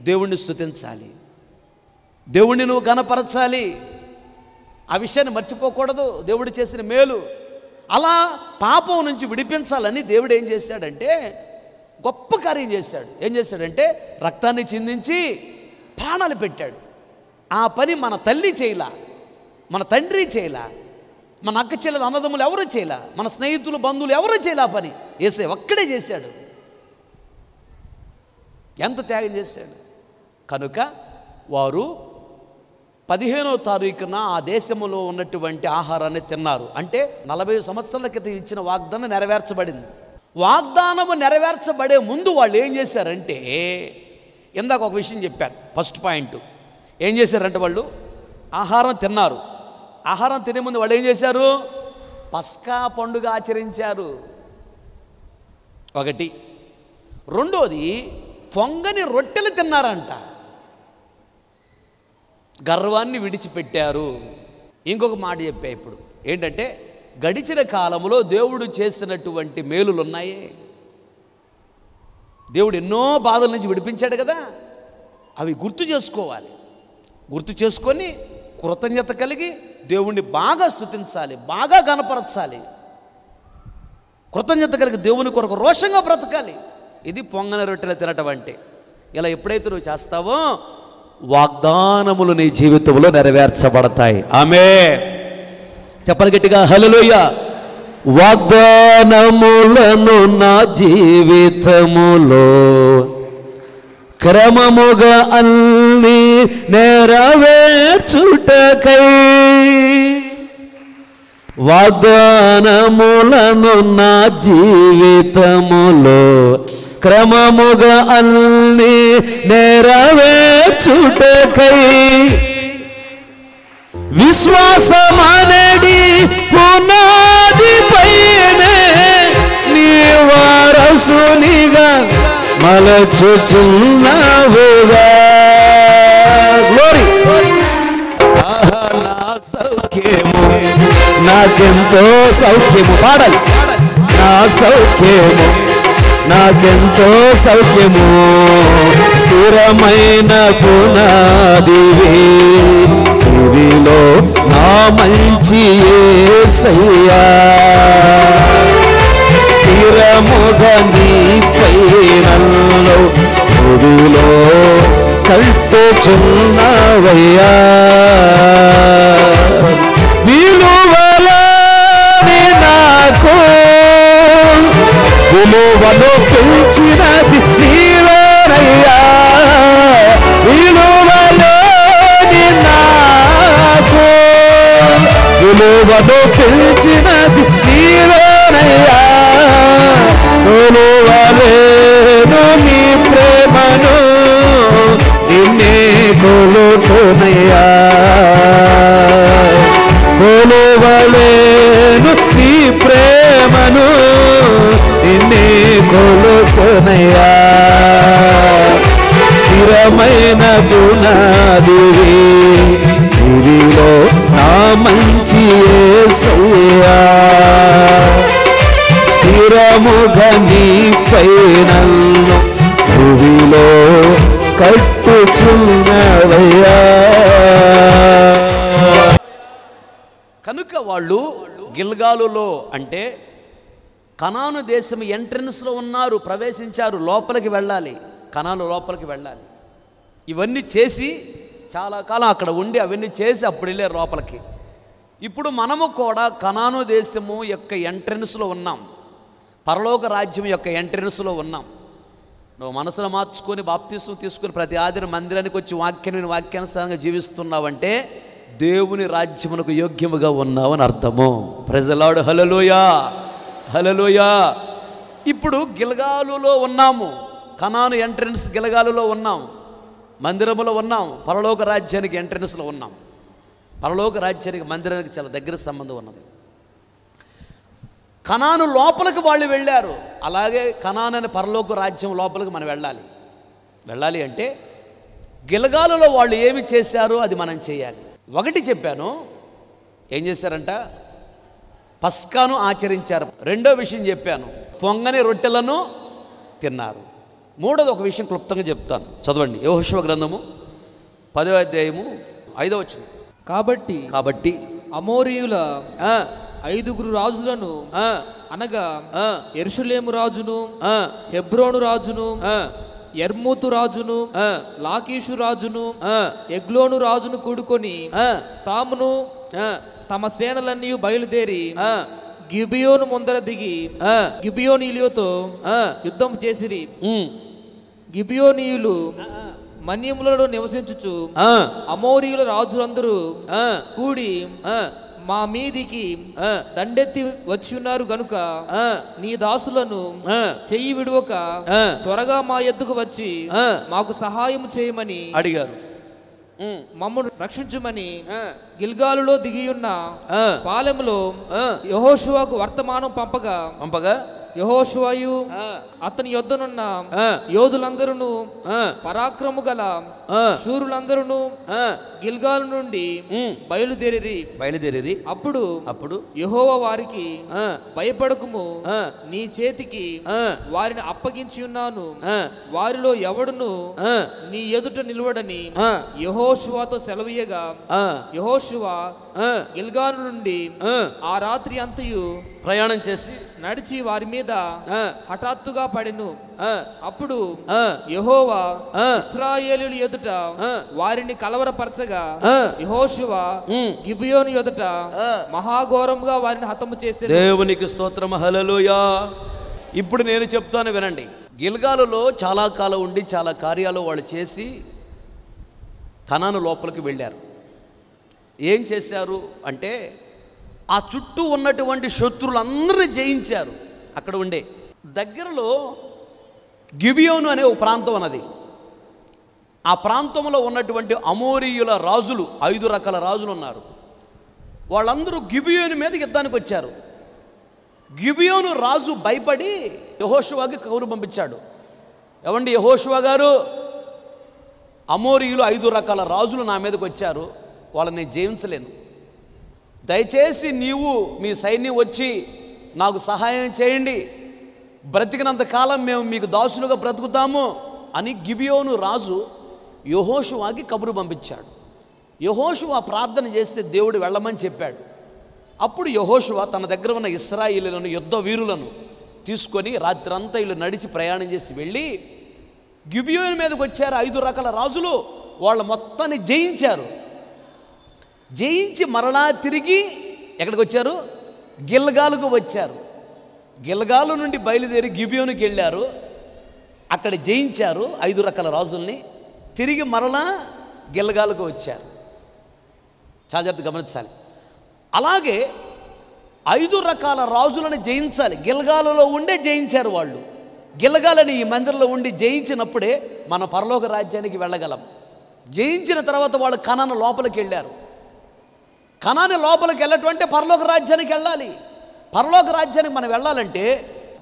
దేవుణ్ణి స్తుతించాలి, దేవుణ్ణి నువ్వు ఘనపరచాలి. ఆ విషయాన్ని మర్చిపోకూడదు, దేవుడు చేసిన మేలు. అలా పాపం నుంచి విడిపించాలని దేవుడు ఏం చేశాడంటే గొప్ప కార్యం చేశాడు. ఏం చేశాడంటే రక్తాన్ని చిందించి ప్రాణాలు పెట్టాడు. ఆ పని మన తల్లి చేయలా, మన తండ్రి చేయలా, మన అక్క చెల్లెలు అన్నదమ్ములు ఎవరు చేయలా, మన స్నేహితులు బంధువులు ఎవరు చేయలే. ఆ పని యేసే ఒక్కడే చేశాడు. ఎంత త్యాగం చేశాడు. కనుక వారు 15వ తారీఖున ఆ దేశంలో ఉన్నటువంటి ఆహారాన్ని తిన్నారు. అంటే 40 సంవత్సరాల క్రితం ఇచ్చిన వాగ్దానం నెరవేర్చబడింది. వాగ్దానము నెరవేర్చబడే ముందు వాళ్ళు ఏం చేశారంటే, ఇందాక ఒక విషయం చెప్పారు, ఫస్ట్ పాయింట్. ఏం చేశారంటే వాళ్ళు ఆహారం తిన్నారు. ఆహారం తినే ముందు వాళ్ళు ఏం చేశారు? పస్కా పండుగ ఆచరించారు. ఒకటి. రెండోది పొంగని రొట్టెలు తిన్నారంట. గర్వాన్ని విడిచిపెట్టారు. ఇంకొక మాట చెప్పా ఇప్పుడు ఏంటంటే, గడిచిన కాలంలో దేవుడు చేసినటువంటి మేలులు ఉన్నాయి. దేవుడు ఎన్నో బాధల నుంచి విడిపించాడు కదా, అవి గుర్తు చేసుకోవాలి. గుర్తు చేసుకొని కృతజ్ఞత కలిగి దేవుణ్ణి బాగా స్తుతించాలి, బాగా గణపరచాలి. కృతజ్ఞత కలిగి దేవుని కొరకు రోషంగా బ్రతకాలి. ఇది పొంగని రొట్టెలు తినటం అంటే. ఇలా ఎప్పుడైతే నువ్వు చేస్తావో వాగ్దానములు నీ జీవితంలో నెరవేర్చబడతాయి. ఆమేన్. చెప్పాలి గట్టిగా హల్లెలూయా. వాగ్దానములను నా జీవితములో క్రమముగా అన్ని నెరవేర్చుటకై, వాగ్దానములను నా జీవితములో క్రమముగా అన్ని నెరవేర్చుటకై, విశ్వాసమనడి పునాది పైనే నీ వారసునిగా మలచుచున్నావుగా. గ్లోరీ. నా సౌఖ్యము నాకెంతో సౌఖ్యము. పాడాలి. నా సౌఖ్యము నాకెంతో సౌఖ్యము, స్థిరమైన పునాదివే ఇవిలో నా మంచి యేసయ్యా. స్థిరముగా నీపై నన్ను ఇవిలో కల్పుచున్నావయ్యా. విలువలని నాకు విలువను పెంచినది నీలోనయ్యా. విలువలో కొలువను పిలిచినది నీవేనయ్యా, కొలువలేను నీ ప్రేమను, నిన్నే కొలుతునయ్యా, కొలువలేను నీ ప్రేమను, నిన్నే కొలుతునయ్యా. స్థిరమైన పునాదివి ఇదిలో నా మంచి యేసయ్యా, స్థిరముగా నీపై నన్ను భూమిలో కట్టుచున్నవయ్యా. కనుక వాళ్ళు గిల్గాలులో అంటే కనాను దేశం ఎంట్రన్స్లో ఉన్నారు, ప్రవేశించారు, లోపలికి వెళ్ళాలి, కనాను లోపలికి వెళ్ళాలి. ఇవన్నీ చేసి చాలా కాలం అక్కడ ఉండి అవన్నీ చేసి అప్పుడు వెళ్ళారు లోపలికి. ఇప్పుడు మనము కూడా కనాను దేశము యొక్క ఎంట్రన్స్లో ఉన్నాం, పరలోక రాజ్యం యొక్క ఎంట్రన్స్లో ఉన్నాం. నువ్వు మనసును మార్చుకొని బాప్తీసం తీసుకుని ప్రతి ఆదిన మందిరానికి వచ్చి వాక్యానుసారంగా జీవిస్తున్నావంటే దేవుని రాజ్యమునకు యోగ్యముగా ఉన్నావు అని అర్థము. Praise the lord. Hallelujah, hallelujah. ఇప్పుడు గిల్గాలులో ఉన్నాము, కనాను ఎంట్రన్స్ గిల్గాలులో ఉన్నాం, మందిరములో ఉన్నాం, పరలోక రాజ్యానికి ఎంట్రన్స్లో ఉన్నాం. పరలోక రాజ్యానికి మందిరానికి చాలా దగ్గర సంబంధం ఉన్నది. కనాను లోపలికి వాళ్ళు వెళ్ళారు, అలాగే కనాను అనే పరలోక రాజ్యం లోపలికి మనం వెళ్ళాలి అంటే గిల్గాలులో వాళ్ళు ఏమి చేశారో అది మనం చేయాలి. ఒకటి చెప్పాను, ఏం చేశారంట, పస్కాను ఆచరించారు. రెండో విషయం చెప్పాను, పొంగని రొట్టెలను తిన్నారు. మూడోది ఒక విషయం క్లుప్తంగా చెప్తాను, చదవండి. యెహోషువ గ్రంథము 10వ అధ్యాయము 5వ వచనం. కాబట్టి అమోరీయుల 5 రాజులను అనగా యెరూషలేము రాజును, హెబ్రోను రాజును, యర్మూతు రాజును, లాకీషు రాజును, ఎగ్లోను రాజును కూడుకొని తామును తమ సేనలన్నీ బయలుదేరి గిబియోను ముందర దిగి గిబియోనీయులతో యుద్ధం చేసిరి. గిబియోనీయులు మన్యములలో నివసించుచు అమోరీయుల రాజులందరూ కూడి మా మీదికి దండెత్తి వచ్చి ఉన్నారు గనుక నీ దాసులను చెయ్యి విడువక త్వరగా మా ఎద్దుకు వచ్చి మాకు సహాయం చేయమని అడిగారు. మమ్మను రక్షించుమని గిల్గాలులో దిగియున్న పాలెములో యెహోషువకు వర్తమానం పంపగా యెహోషువయు అతని యొద్దనున్న యోధులందరూ పరాక్రము గల శూరులందరూ గిల్గాలు నుండి బయలుదేరి అప్పుడు యెహోవా వారికి భయపడకుము, నీ చేతికి వారిని అప్పగించి ఉన్నాను, వారిలో ఎవడును నీ ఎదుట నిలవడని యెహోషువతో సెలవీయగా యెహోషువ గిల్గాలు నుండి ఆ రాత్రి అంతయు ప్రయాణం చేసి నడిచి వారి మీద హఠాత్తుగా పడెను. అప్పుడు యెహోవా ఇశ్రాయేలీయుల ఎదుట వారిని కలవరపరచగా యెహోషువ గిబియోను ఎదుట మహాఘోరంగా వారిని హతము చేసే. దేవునికి స్తోత్రం, హల్లెలూయా. ఇప్పుడు నేను చెప్తాను వినండి. గిల్గాలులో చాలా కాలం ఉండి చాలా కార్యాలు వాళ్ళు చేసి కనాను లోపలికి వెళ్ళారు. ఏం చేశారు అంటే ఆ చుట్టూ ఉన్నటువంటి శత్రులందరినీ జయించారు. అక్కడ ఉండే దగ్గరలో గిబియోను అనే ఒక ప్రాంతం అన్నది. ఆ ప్రాంతంలో ఉన్నటువంటి అమోరీయుల రాజులు 5 రకాల రాజులు ఉన్నారు. వాళ్ళందరూ గిబియోను మీద యుద్ధానికి వచ్చారు. గిబియోను రాజు భయపడి యెహోషువకి కబురు పంపించాడు. ఏమండి యెహోషువ గారు, అమోరీయులు 5 రకాల రాజులు నా మీదకి వచ్చారు, వాళ్ళని జయించలేను, దయచేసి నీవు మీ సైన్యం వచ్చి నాకు సహాయం చేయండి, బ్రతికినంత కాలం మేము మీకు దాసులుగా బ్రతుకుతాము అని గిబియోను రాజు యెహోషువకి కబురు పంపించాడు. యెహోషువ ప్రార్థన చేస్తే దేవుడు వెళ్ళమని చెప్పాడు. అప్పుడు యెహోషువ తన దగ్గర ఉన్న ఇశ్రాయేలీయులను యుద్ధ వీరులను తీసుకొని రాత్రంతా వీళ్ళు నడిచి ప్రయాణం చేసి వెళ్ళి గిబియోను మీదకి వచ్చారు. 5 రకాల రాజులు వాళ్ళ మొత్తాన్ని జయించారు. జయించి మరలా తిరిగి ఎక్కడికి వచ్చారు? గిల్గాలుకు వచ్చారు. గిల్గాలు నుండి బయలుదేరి గిబియోనుకి వెళ్ళారు. అక్కడ జయించారు 5 రకాల రాజుల్ని. తిరిగి మరలా గిల్గాలుకు వచ్చారు. చాలా జాగ్రత్తగా గమనించాలి. అలాగే 5 రకాల రాజులను జయించాలి. గిల్గాలులో ఉండే జయించారు వాళ్ళు. గిల్గాలని ఈ మందిరంలో ఉండి జయించినప్పుడే మన పరలోక రాజ్యానికి వెళ్ళగలం. జయించిన తర్వాత వాళ్ళు కనాను లోపలికి వెళ్ళారు. కనాను లోపలికి వెళ్ళటంటే పరలోక రాజ్యానికి వెళ్ళాలి. పరలోక రాజ్యానికి మనం వెళ్ళాలంటే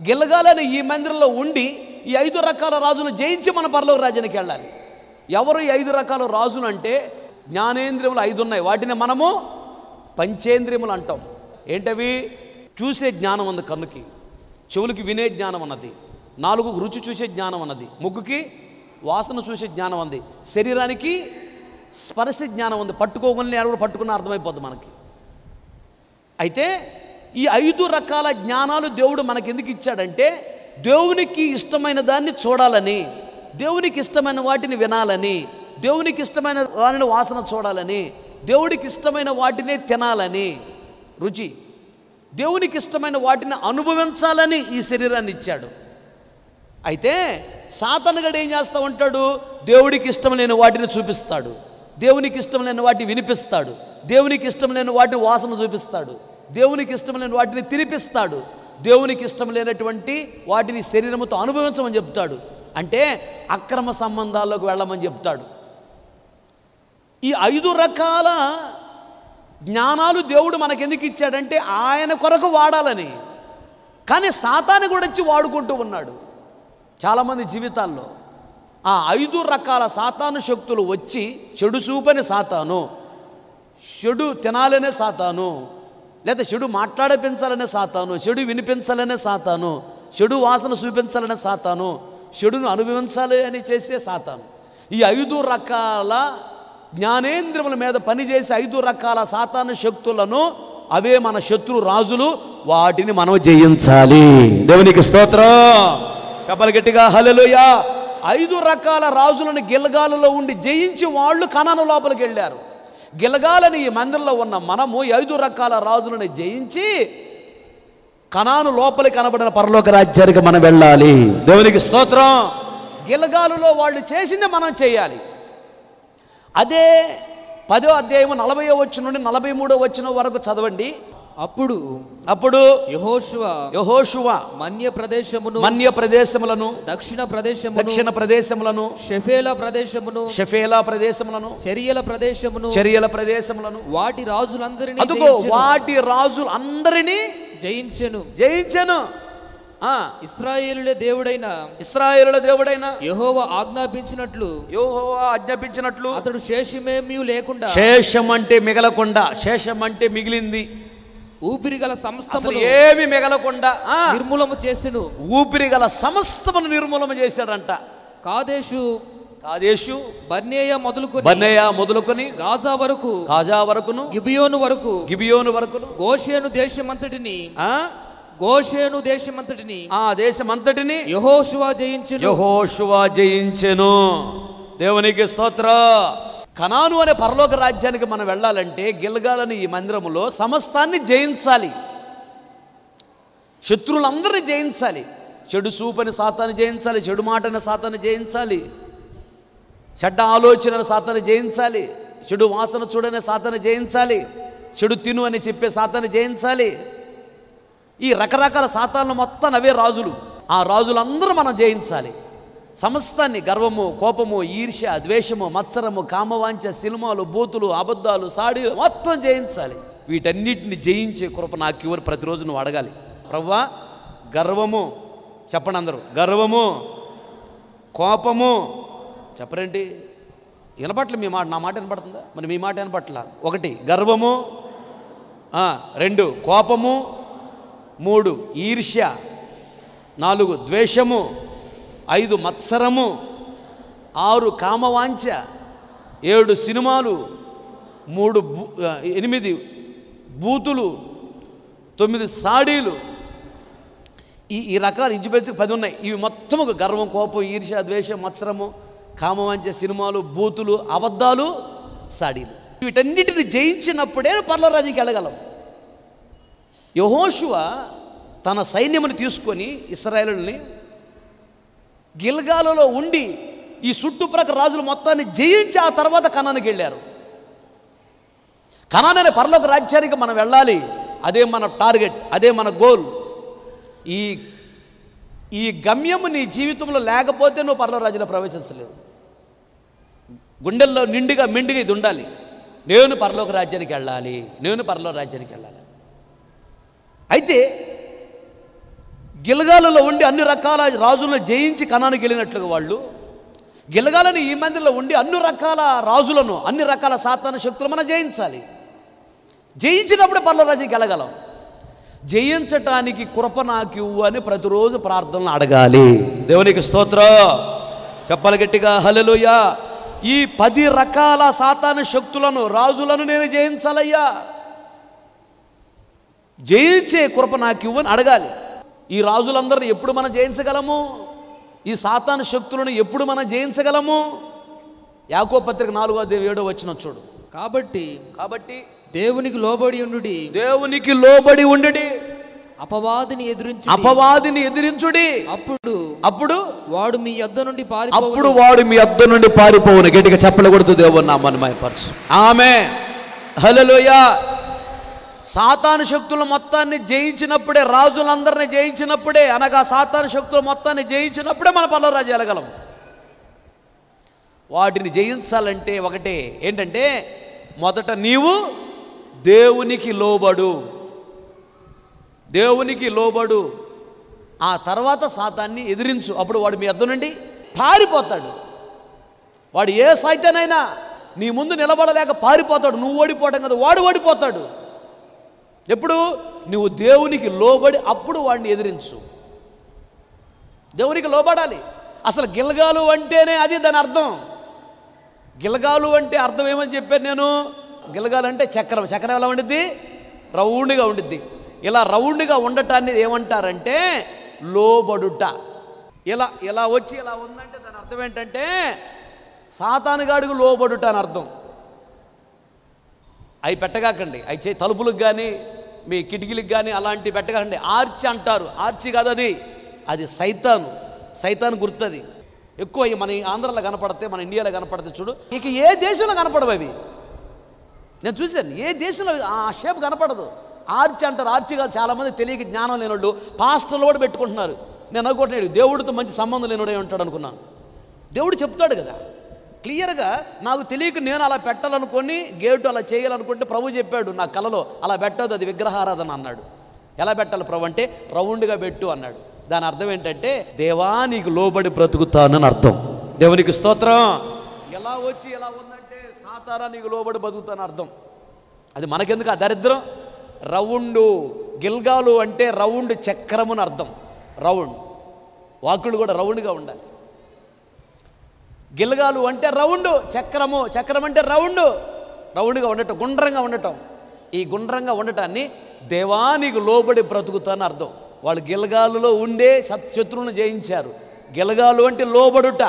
గిల్గాలని ఈ మందిరంలో ఉండి ఈ 5 రకాల రాజులు జయించి మన పరలోక రాజ్యానికి వెళ్ళాలి. ఎవరు ఈ 5 రకాల రాజులు అంటే, జ్ఞానేంద్రియములు 5 ఉన్నాయి. వాటిని మనము పంచేంద్రియములు అంటాం. ఏంటవి? చూసే జ్ఞానం ఉంది కన్నుకి, చెవులకి వినే జ్ఞానం అన్నది, 4కు రుచి చూసే జ్ఞానం అన్నది, ముగ్గుకి వాసన చూసే జ్ఞానం ఉంది, శరీరానికి స్పర్శ జ్ఞానం ఉంది. పట్టుకోగలని ఎవరు పట్టుకున్న అర్థమైపోద్ది మనకి. అయితే ఈ 5 రకాల జ్ఞానాలు దేవుడు మనకెందుకు ఇచ్చాడంటే, దేవునికి ఇష్టమైన దాన్ని చూడాలని, దేవునికి ఇష్టమైన వాటిని వినాలని, దేవునికి ఇష్టమైన వాటిని వాసన చూడాలని, దేవుడికి ఇష్టమైన వాటినే తినాలని, రుచి, దేవునికి ఇష్టమైన వాటిని అనుభవించాలని ఈ శరీరాన్ని ఇచ్చాడు. అయితే సాతానుగాడు ఏం చేస్తూ ఉంటాడు? దేవుడికి ఇష్టం లేని వాటిని చూపిస్తాడు, దేవునికి ఇష్టం లేని వాటిని వినిపిస్తాడు, దేవునికి ఇష్టం లేని వాటిని వాసన చూపిస్తాడు, దేవునికి ఇష్టం లేని వాటిని తినిపిస్తాడు, దేవునికి ఇష్టం లేనటువంటి వాటిని శరీరముతో అనుభవించమని చెప్తాడు. అంటే అక్రమ సంబంధాల్లోకి వెళ్ళమని చెప్తాడు. ఈ 5 రకాల జ్ఞానాలు దేవుడు మనకెందుకు ఇచ్చాడంటే ఆయన కొరకు వాడాలని. కానీ సాతాను కూడా వచ్చి వాడుకుంటూ ఉన్నాడు చాలామంది జీవితాల్లో. ఆ 5 రకాల సాతాను శక్తులు వచ్చి, చెడు చూపని సాతాను, చెడు తినాలనే సాతాను, లేదా చెడు మాట్లాడిపించాలనే సాతాను, చెడు వినిపించాలనే సాతాను, చెడు వాసన చూపించాలనే సాతాను, చెడును అనుభవించాలి అని చేసే సాతాను. ఈ 5 రకాల జ్ఞానేంద్రియముల మీద పనిచేసే 5 రకాల సాతాను శక్తులను, అవే మన శత్రు రాజులు, వాటిని మనం జయించాలి. దేవునికి స్తోత్రం. కబలి గట్టిగా హల్లెలూయా. 5 రకాల రాజులను గిల్గాలులో ఉండి జయించి వాళ్ళు కనాను లోపలికి వెళ్ళారు. గిల్గాలని ఈ మందిరంలో ఉన్న మనము 5 రకాల రాజులను జయించి కనాను లోపలికి కనబడిన పరలోక రాజ్యానికి మనం వెళ్ళాలి. దేవునికి స్తోత్రం. గిల్గాలులో వాళ్ళు చేసింది మనం చేయాలి. అదే 10వ అధ్యాయం 40వ వచనం నుండి 43వ వచనం వరకు చదవండి. అప్పుడు యెహోషువ మన్య ప్రదేశములను దక్షిణ ప్రదేశములను షెఫేలా ప్రదేశములను చెరియల ప్రదేశములను వాటి రాజులందరినీ జయించెను. ఇశ్రాయేలుల దేవుడైన యెహోవా ఆజ్ఞాపించినట్లు అతడు శేషమేమీ లేకుండా, శేషం అంటే మిగలకుండా, శేషం అంటే మిగిలింది, ఊపిరిగల సమస్తమును ఏమి మిగలకుండా నిర్మూలము చేసెను. ఊపిరిగల సమస్తమును నిర్మూలము చేశాడంట. కాదేశు బర్నేయ మొదలుకొని గాజా వరకును గిబియోను వరకును గోషేను దేశమంతటిని యెహోషువ జయించెను. దేవునికి స్తోత్రం. కనాను అనే పరలోక రాజ్యానికి మనం వెళ్ళాలంటే గిల్గాలని ఈ మందిరములో సమస్తాన్ని జయించాలి. శత్రువులందరినీ జయించాలి. చెడు చూపని సాతాన్ని జయించాలి, చెడు మాటని సాతాన్ని జయించాలి, చెడ్డ ఆలోచనను సాతాన్ని జయించాలి, చెడు వాసన చూడని సాతాన్ని జయించాలి, చెడు తిను అని చెప్పే సాతాన్ని జయించాలి. ఈ రకరకాల సాతాన్లు మొత్తం అవే రాజులు. ఆ రాజులందరూ మనం జయించాలి. సమస్తాన్ని, గర్వము, కోపము, ఈర్ష్య, ద్వేషము, మత్సరము, కామవాంఛ, సినిమాలు, బూతులు, అబద్ధాలు, సాడీలు మొత్తం జయించాలి. వీటన్నిటిని జయించే కృప నాకు ఇవ్వరు. ప్రతిరోజు నువ్వు అడగాలి, ప్రభువా గర్వము చెప్పండి అందరూ, గర్వము, కోపము చెప్పరేంటి? వినపట్ల మీ మాట, నా మాట వినపడుతుందా? మరి మీ మాట వినపట్ల. 1 గర్వము, 2 కోపము, 3 ఈర్ష్య, 4 ద్వేషము, 5 మత్సరము, 6 కామవాంఛ, 7 సినిమాలు, 8 బూతులు, 9 సాడీలు. ఈ రకాలు ఇంచుమించు 10 ఉన్నాయి. ఇవి మొత్తం గర్వం, కోపం, ఈర్ష్య, ద్వేషం, మత్సరము, కామవాంఛ, సినిమాలు, బూతులు, అబద్ధాలు, సాడీలు. వీటన్నిటిని జయించినప్పుడే పరలోక రాజ్యానికి వెళ్ళగలం. యెహోషువ తన సైన్యమును తీసుకొని ఇశ్రాయేలుని గిల్గాలులో ఉండి ఈ చుట్టుప్రక్కల రాజులు మొత్తాన్ని జయించి ఆ తర్వాత కనానుకి వెళ్ళారు. కనాను అనే పరలోక రాజ్యానికి మనం వెళ్ళాలి. అదే మన టార్గెట్, అదే మన గోల్. ఈ గమ్యము నీ జీవితంలో లేకపోతే నువ్వు పరలోక రాజ్యంలో ప్రవేశించలేవు. గుండెల్లో నిండుగా మెండుగా ఇది ఉండాలి, నేను పరలోక రాజ్యానికి వెళ్ళాలి, నేను పరలోక రాజ్యానికి వెళ్ళాలి. అయితే గిల్గాలులో ఉండి అన్ని రకాల రాజులను జయించి కనానికి వెళ్ళినట్లుగా వాళ్ళు గిల్గాలని ఈ మందిలో ఉండి అన్ని రకాల రాజులను, అన్ని రకాల సాతాన శక్తులు మనం జయించాలి. జయించినప్పుడే పరలోక రాజ్యానికి వెళ్ళగలం. జయించటానికి కృప నాకు ఇవ్వు అని ప్రతిరోజు ప్రార్థనలు అడగాలి. దేవునికి స్తోత్రం చెప్పాలి గట్టిగా, హల్లెలూయా. ఈ 10 రకాల సాతాన శక్తులను, రాజులను నేను జయించాలయ్యా, జయించే కృప నాకు ఇవ్వని అడగాలి. ఈ రాజులందరినీ ఎప్పుడు మనం జయించగలము? ఈ సాతాన శక్తులను ఎప్పుడు మనం జయించగలము? యాకోబు పత్రిక 4:7 చూడు. కాబట్టి దేవునికి లోబడి ఉండుడి, అపవాదిని ఎదిరించుడి, అప్పుడు వాడు మీ యొద్ద నుండి పారిపోవును. గట్టిగా చప్పలు కొడుతూ దేవుని నామాన్ని మహిమపరచు. ఆమేన్, హల్లెలూయా. సాతాను శక్తుల మొత్తాన్ని జయించినప్పుడే, రాజులందరినీ జయించినప్పుడే, అనగా సాతాను శక్తుల మొత్తాన్ని జయించినప్పుడే మన పరలోక రాజ్యం వెళ్ళగలం. వాటిని జయించాలంటే ఒకటే ఏంటంటే, మొదట నీవు దేవునికి లోబడు, ఆ తర్వాత సాతాన్ని ఎదిరించు. అప్పుడు వాడు మీ యొద్ద నుండి పారిపోతాడు. వాడు ఏ సైతానైనా నీ ముందు నిలబడలేక పారిపోతాడు. నువ్వు ఓడిపోవడం కదా, వాడు ఓడిపోతాడు. ఎప్పుడు నువ్వు దేవునికి లోబడి అప్పుడు వాడిని ఎదిరించు. దేవునికి లోబడాలి. అసలు గిల్గాలు అంటేనే అది దాని అర్థం. గిల్గాలు అంటే అర్థం ఏమని చెప్పాను నేను? గిల్గాలు అంటే చక్రం. చక్రం ఎలా ఉండిద్ది? రౌండ్గా ఉండిద్ది. ఇలా రౌండ్గా ఉండటాన్ని ఏమంటారంటే లోబడుట. ఇలా వచ్చి ఇలా ఉందంటే దాని అర్థం ఏంటంటే సాతానుగాడికి లోబడుట అని అర్థం. అవి పెట్టగాకండి, అవి తలుపులకు కానీ మీ కిటికీలకు కానీ అలాంటివి పెట్టగాకండి. ఆర్చి అంటారు. ఆర్చి కాదు, అది సైతాను గుర్తుంది. ఎక్కువ మన ఆంధ్రాలో కనపడితే, మన ఇండియాలో కనపడితే చూడు, ఇక ఏ దేశంలో కనపడవు అవి. నేను చూశాను, ఏ దేశంలో ఆ షేప్ కనపడదు. ఆర్చి అంటారు. ఆర్చి కాదు. చాలామంది తెలియక జ్ఞానం లేనివాళ్ళు పాస్టర్లు కూడా పెట్టుకుంటున్నారు. నేను అనుకుంటున్నాడు దేవుడితో మంచి సంబంధం లేనివాడే ఉంటాడు అనుకున్నాను. దేవుడు చెప్తాడు కదా క్లియర్గా. నాకు తెలియక నేను అలా పెట్టాలనుకొని గేటు అలా చేయాలనుకుంటే ప్రభు చెప్పాడు నా కలలో, అలా పెట్టదు, అది విగ్రహారాధన అన్నాడు. ఎలా పెట్టాలి ప్రభు అంటే రౌండ్గా పెట్టు అన్నాడు. దాని అర్థం ఏంటంటే దేవా నీకు లోబడి బ్రతుకుతానని అర్థం. దేవునికి స్తోత్రం. ఎలా వచ్చి ఎలా ఉందంటే సాతారా నీకు లోబడి బతుకుతాను అర్థం. అది మనకెందుకు ఆ దరిద్రం? రౌండు. గిల్గాలు అంటే రౌండ్, చక్రముని అర్థం. రౌండ్. వాకులు కూడా రౌండ్గా ఉండాలి. గిల్గాలు అంటే రౌండ్, చక్రం అంటే రౌండ్గా ఉండటం, గుండ్రంగా ఉండటం. ఈ గుండ్రంగా ఉండటాన్ని దేవా నీకు లోబడి బ్రతుకుతాను అర్థం. వాళ్ళు గిల్గాలులో ఉండే శత్రువును జయించారు. గిల్గాలు అంటే లోబడుట.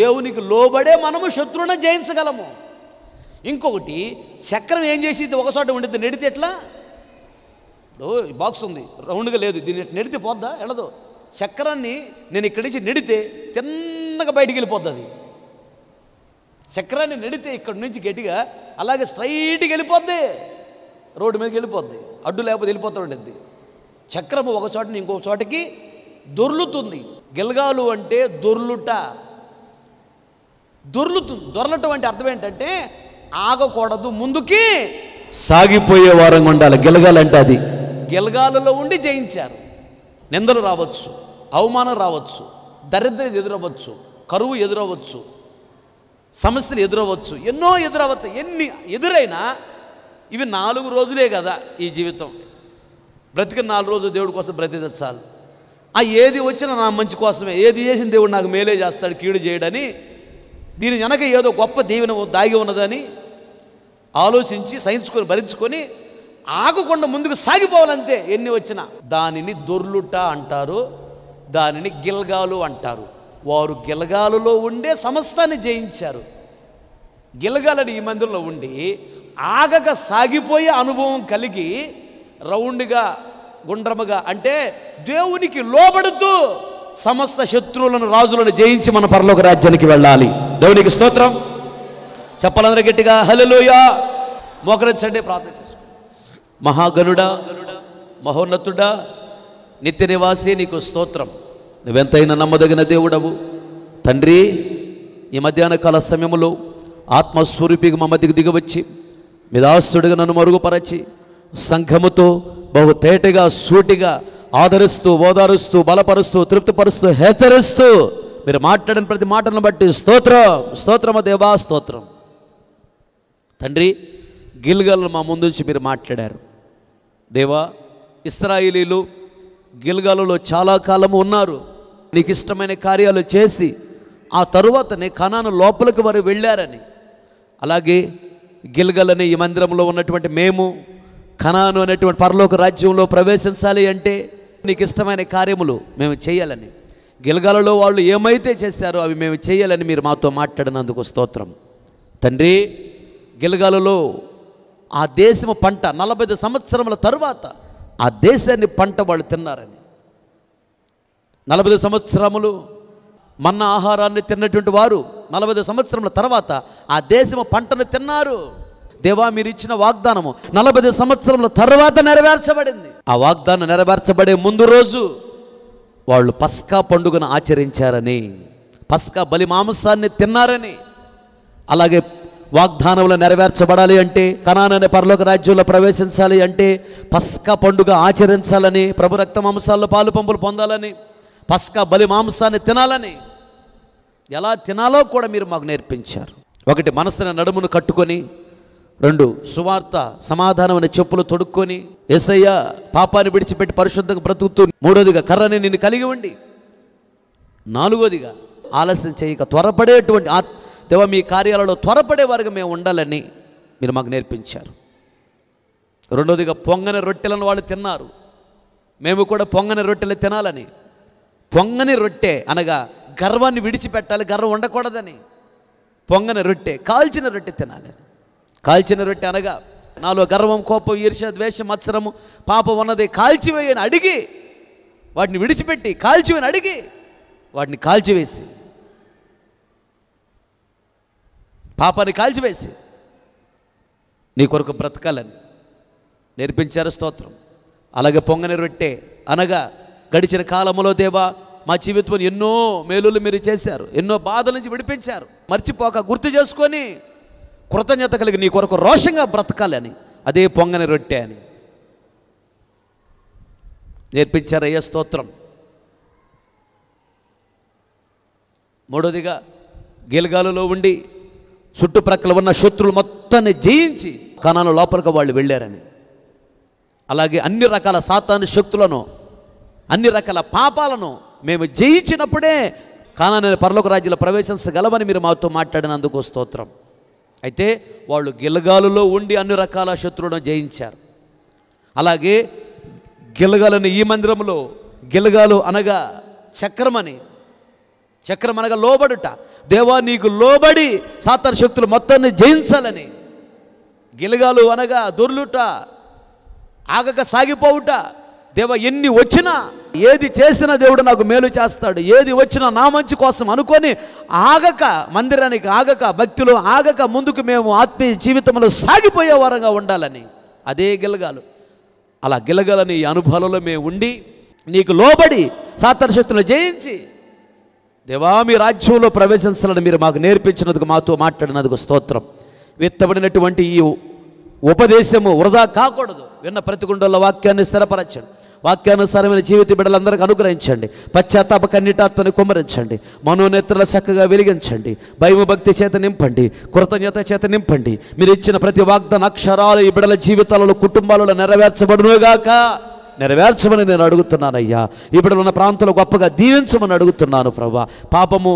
దేవునికి లోబడే మనము శత్రువును జయించగలము. ఇంకొకటి చక్రం ఏం చేసి ఒక చోట ఉండిద్ది, నెడితే ఎట్లా? ఇప్పుడు ఈ బాక్స్ ఉంది, రౌండ్గా లేదు, దీన్ని నెడితే పోద్దా? వెళ్ళదు. చక్రాన్ని నేను ఇక్కడి నుంచి నెడితే తిన్నగా బయటికి వెళ్ళిపోద్ది. అది చక్రాన్ని నెడితే ఇక్కడి నుంచి గట్టిగా అలాగే స్ట్రైట్గా వెళ్ళిపోద్ది, రోడ్డు మీదకి వెళ్ళిపోద్ది, అడ్డు లేకపోతే వెళ్ళిపోతూ ఉంటుంది. చక్రము ఒక చోటని ఇంకొక చోటకి దొర్లుతుంది. గిల్గాలు అంటే దొర్లుట. దొరలటం అంటే అర్థం ఏంటంటే ఆగకూడదు, ముందుకి సాగిపోయే వారంగా ఉండాలి. గిల్గాలంటే అది. గిల్గాలలో ఉండి జయించారు. నిందలు రావచ్చు, అవమానం రావచ్చు, దరిద్రం ఎదురవ్వచ్చు, కరువు ఎదురవ్వచ్చు, సమస్యలు ఎదురవ్వచ్చు, ఎన్నో ఎదురవచ్చు. ఎన్ని ఎదురైనా ఇవి 4 రోజులే కదా ఈ జీవితం. బ్రతికిన 4 రోజులు దేవుడి కోసం బ్రతికించాలి. ఏది వచ్చినా నా మంచి కోసమే, ఏది చేసిన దేవుడు నాకు మేలే చేస్తాడు, కీడు చేయడని, దీని వెనక ఏదో గొప్ప దీవెన దాగి ఉన్నదని ఆలోచించి సహించుకొని భరించుకొని ఆగకుండా ముందుకు సాగిపోవాలంతే. ఎన్ని వచ్చినా దానిని దొర్లుట అంటారు, దానిని గిల్గాలు అంటారు. వారు గిల్గాలులో ఉండే సమస్తాన్ని జయించారు. గిల్గాలని ఈ మందిరంలో ఉండి ఆగక సాగిపోయే అనుభవం కలిగి రౌండ్గా, గుండ్రముగా అంటే దేవునికి లోబడుతూ సమస్త శత్రువులను, రాజులను జయించి మన పరలోక రాజ్యానికి వెళ్ళాలి. దేవునికి స్తోత్రం. చెప్పాలందరూ గట్టిగా హల్లెలూయా. మోకరించండి, ప్రార్థన చేసుకోండి. మహాగణుడా, మహోన్నతుడా, నిత్య నివాసి, నీకు స్తోత్రం. నువ్వెంతైనా నమ్మదగిన దేవుడవు తండ్రి. ఈ మధ్యాహ్న కాల సమయంలో ఆత్మస్వరూపిగా మా మధ్యకి దిగవచ్చి మీ దాసుడిగా నన్ను మరుగుపరచి సంఘముతో బహు తేటగా సూటిగా ఆదరిస్తూ, ఓదారుస్తూ, బలపరుస్తూ, తృప్తిపరుస్తూ, హెచ్చరిస్తూ మీరు మాట్లాడిన ప్రతి మాటలను బట్టి స్తోత్రం, స్తోత్రమ దేవా, స్తోత్రం. తండ్రి, గిల్గాలు మా ముందు నుంచి మీరు మాట్లాడారు దేవా. ఇశ్రాయేలీలు గిల్గాలులో చాలా కాలము ఉన్నారు, నీకు ఇష్టమైన కార్యాలు చేసి ఆ తరువాతనే కనాను లోపలికి వారు వెళ్ళారని. అలాగే గిల్గల్ అనే ఈ మందిరంలో ఉన్నటువంటి మేము కనాను అనేటువంటి పరలోక రాజ్యంలో ప్రవేశించాలి అంటే నీకు ఇష్టమైన కార్యములు మేము చేయాలని, గిల్గాలలో వాళ్ళు ఏమైతే చేశారో అవి మేము చేయాలని మీరు మాతో మాట్లాడినందుకు స్తోత్రం. తండ్రి, గిల్గాలలో ఆ దేశము పంట 45 సంవత్సరముల తరువాత ఆ దేశాన్ని పంట వాళ్ళు తిన్నారని. 40 సంవత్సరములు మన్న ఆహారాన్ని తిన్నటువంటి వారు 40 సంవత్సరముల తర్వాత ఆ దేశము పంటను తిన్నారు. దేవా, మీరు ఇచ్చిన వాగ్దానము 40 సంవత్సరముల తర్వాత నెరవేర్చబడింది. ఆ వాగ్దానం నెరవేర్చబడే ముందు రోజు వాళ్ళు పస్కా పండుగను ఆచరించారని, పస్కా బలి మాంసాన్ని తిన్నారని. అలాగే వాగ్దానంలో నెరవేర్చబడాలి అంటే, కనాను అనే పరలోక రాజ్యంలో ప్రవేశించాలి అంటే పస్కా పండుగ ఆచరించాలని, ప్రభు రక్త మాంసాల్లో పాలు పంపులు పొందాలని, పస్కా బలి మాంసాన్ని తినాలని, ఎలా తినాలో కూడా మీరు మాకు నేర్పించారు. 1 మనసున నడుమును కట్టుకొని, 2 సువార్త సమాధానం అనే చెప్పులు తొడుక్కొని యేసయ్య పాపాన్ని విడిచిపెట్టి పరిశుద్ధంగా బ్రతుకుతూ, 3వదిగా కర్రని నిన్ను కలిగి ఉండి, 4వదిగా ఆలస్యం చేయక త్వరపడేటువంటి దేవ మీ కార్యాలలో త్వరపడే వారికి మేము ఉండాలని మీరు మాకు నేర్పించారు. 2వదిగా పొంగని రొట్టెలను వాళ్ళు తిన్నారు, మేము కూడా పొంగని రొట్టెలు తినాలని. పొంగని రొట్టె అనగా గర్వాన్ని విడిచిపెట్టాలి, గర్వం ఉండకూడదని. పొంగని రొట్టె, కాల్చిన రొట్టె తినాలి. కాల్చిన రొట్టె అనగా నాలో గర్వం, కోపం, ఈర్ష్య, ద్వేషం, మత్సరము, పాపం ఉన్నది కాల్చివేయని అడిగి, వాటిని విడిచిపెట్టి కాల్చివేయని అడిగి వాటిని కాల్చివేసి, పాపాన్ని కాల్చివేసి నీ కొరకు బ్రతకాలని నేర్పించారు. స్తోత్రం. అలాగే పొంగని రొట్టె అనగా గడిచిన కాలంలో దేవా మా జీవితంలో ఎన్నో మేలులు మీరు చేశారు, ఎన్నో బాధల నుంచి విడిపించారు. మర్చిపోక గుర్తు చేసుకొని కృతజ్ఞత కలిగి నీ కొరకు రోషంగా బ్రతకాలని, అదే పొంగని రొట్టె అని నేర్పించారు. అయ్యా స్తోత్రం. 3వదిగా గిల్గాలులో ఉండి చుట్టుప్రక్కల ఉన్న శత్రువులు మొత్తాన్ని జయించి కనాను లోపలికి వాళ్ళు వెళ్ళారని. అలాగే అన్ని రకాల సాతాను శక్తులను, అన్ని రకాల పాపాలను మేము జయించినప్పుడే కనాను పరలోక రాజ్యంలో ప్రవేశించగలమని మీరు మాతో మాట్లాడినందుకు స్తోత్రం. అయితే వాళ్ళు గిల్గాలులో ఉండి అన్ని రకాల శత్రువులను జయించారు. అలాగే గిల్గాలని ఈ మందిరంలో, గిల్గాలు అనగా చక్రమని, చక్రం అనగా లోబడుట. దేవా నీకు లోబడి సాతాను శక్తులు మొత్తాన్ని జయించాలని. గిల్గాలు అనగా దొర్లుట, ఆగక సాగిపోవుట. దేవా ఎన్ని వచ్చినా, ఏది చేసినా దేవుడు నాకు మేలు చేస్తాడు, ఏది వచ్చినా నా మంచి కోసం అనుకొని ఆగక, మందిరానికి ఆగక, భక్తిలో ఆగక ముందుకు మేము ఆత్మీయ జీవితంలో సాగిపోయే వారంగా ఉండాలని. అదే గిల్గాలు. అలా గిల్గాలని ఈ అనుభవాలలో మేము ఉండి నీకు లోబడి సాతాను శక్తులను జయించి దేవా మీ రాజ్యంలో ప్రవేశించాలని మీరు మాకు నేర్పించినందుకు, మాతో మాట్లాడినందుకు స్తోత్రం. విత్తబడినటువంటి ఈ ఉపదేశము వృధా కాకూడదు. విన్న ప్రతి గుండెల్లో వాక్యాన్ని స్థిరపరచండి. వాక్యానుసారమైన జీవిత బిడ్డలందరికీ అనుగ్రహించండి. పశ్చాత్తాప కన్నిటాత్మని కుమ్మరించండి. మనోనేత్రుల చక్కగా వెలిగించండి. భయభక్తి చేత నింపండి. కృతజ్ఞత చేత నింపండి. మీరు ఇచ్చిన ప్రతి వాగ్దాన అక్షరాలు ఈ బిడ్డల జీవితాలలో, కుటుంబాలలో నెరవేర్చబడునుగాక. నెరవేర్చమని నేను అడుగుతున్నానయ్యా. ఈ బిడ్డలు ఉన్న ప్రాంతంలో గొప్పగా దీవించమని అడుగుతున్నాను ప్రభా. పాపము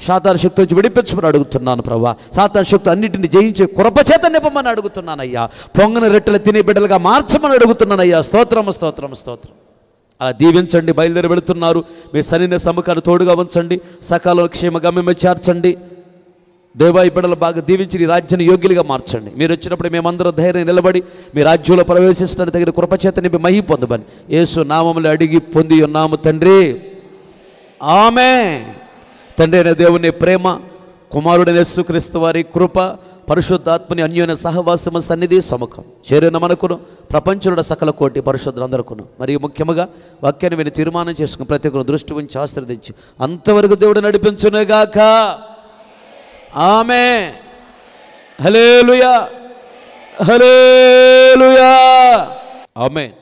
సాతాను శక్తి నుంచి విడిపించమని అడుగుతున్నాను ప్రభా. సాతాను శక్తి అన్నింటిని జయించే కృపచేత నింపమని అడుగుతున్నానయ్యా. పొంగని రొట్టెలు తినే బిడ్డలుగా మార్చమని అడుగుతున్నానయ్యా. స్తోత్రము, స్తోత్రము, స్తోత్రం. అలా దీవించండి. బయలుదేరి వెళుతున్నారు. మీ సరైన సముఖాన్ని తోడుగా ఉంచండి. సకాలంలో క్షేమ గమ్యమే చేర్చండి. దేవా ఈ బిడ్డలు బాగా దీవించి నీ రాజ్యాన్ని యోగ్యులుగా మార్చండి. మీరు వచ్చినప్పుడు మేమందరం ధైర్యం నిలబడి మీ రాజ్యంలో ప్రవేశించడానికి తగిన కృపచేత నింపి మహి పొందమని యేసు నామములో అడిగి పొంది ఉన్నాము తండ్రి. ఆమేన్. తండ్రి అయిన దేవుని ప్రేమ, కుమారుడైన యేసుక్రీస్తు వారి కృప, పరిశుద్ధాత్మని అన్యోన్య సహవాసము సన్నిధి సముఖం చేరిన మనకును ప్రపంచంలో సకల కోటి పరిశుద్ధులందరికను మరియు ముఖ్యముగా వాక్యాన్ని విని తీర్మానం చేసుకుని ప్రతి ఒక్కరు దృష్టి ఉంచి ఆశీర్వదించి అంతవరకు దేవుడు నడిపించునుగాక. ఆమేన్. హల్లెలూయా, హల్లెలూయా, ఆమేన్.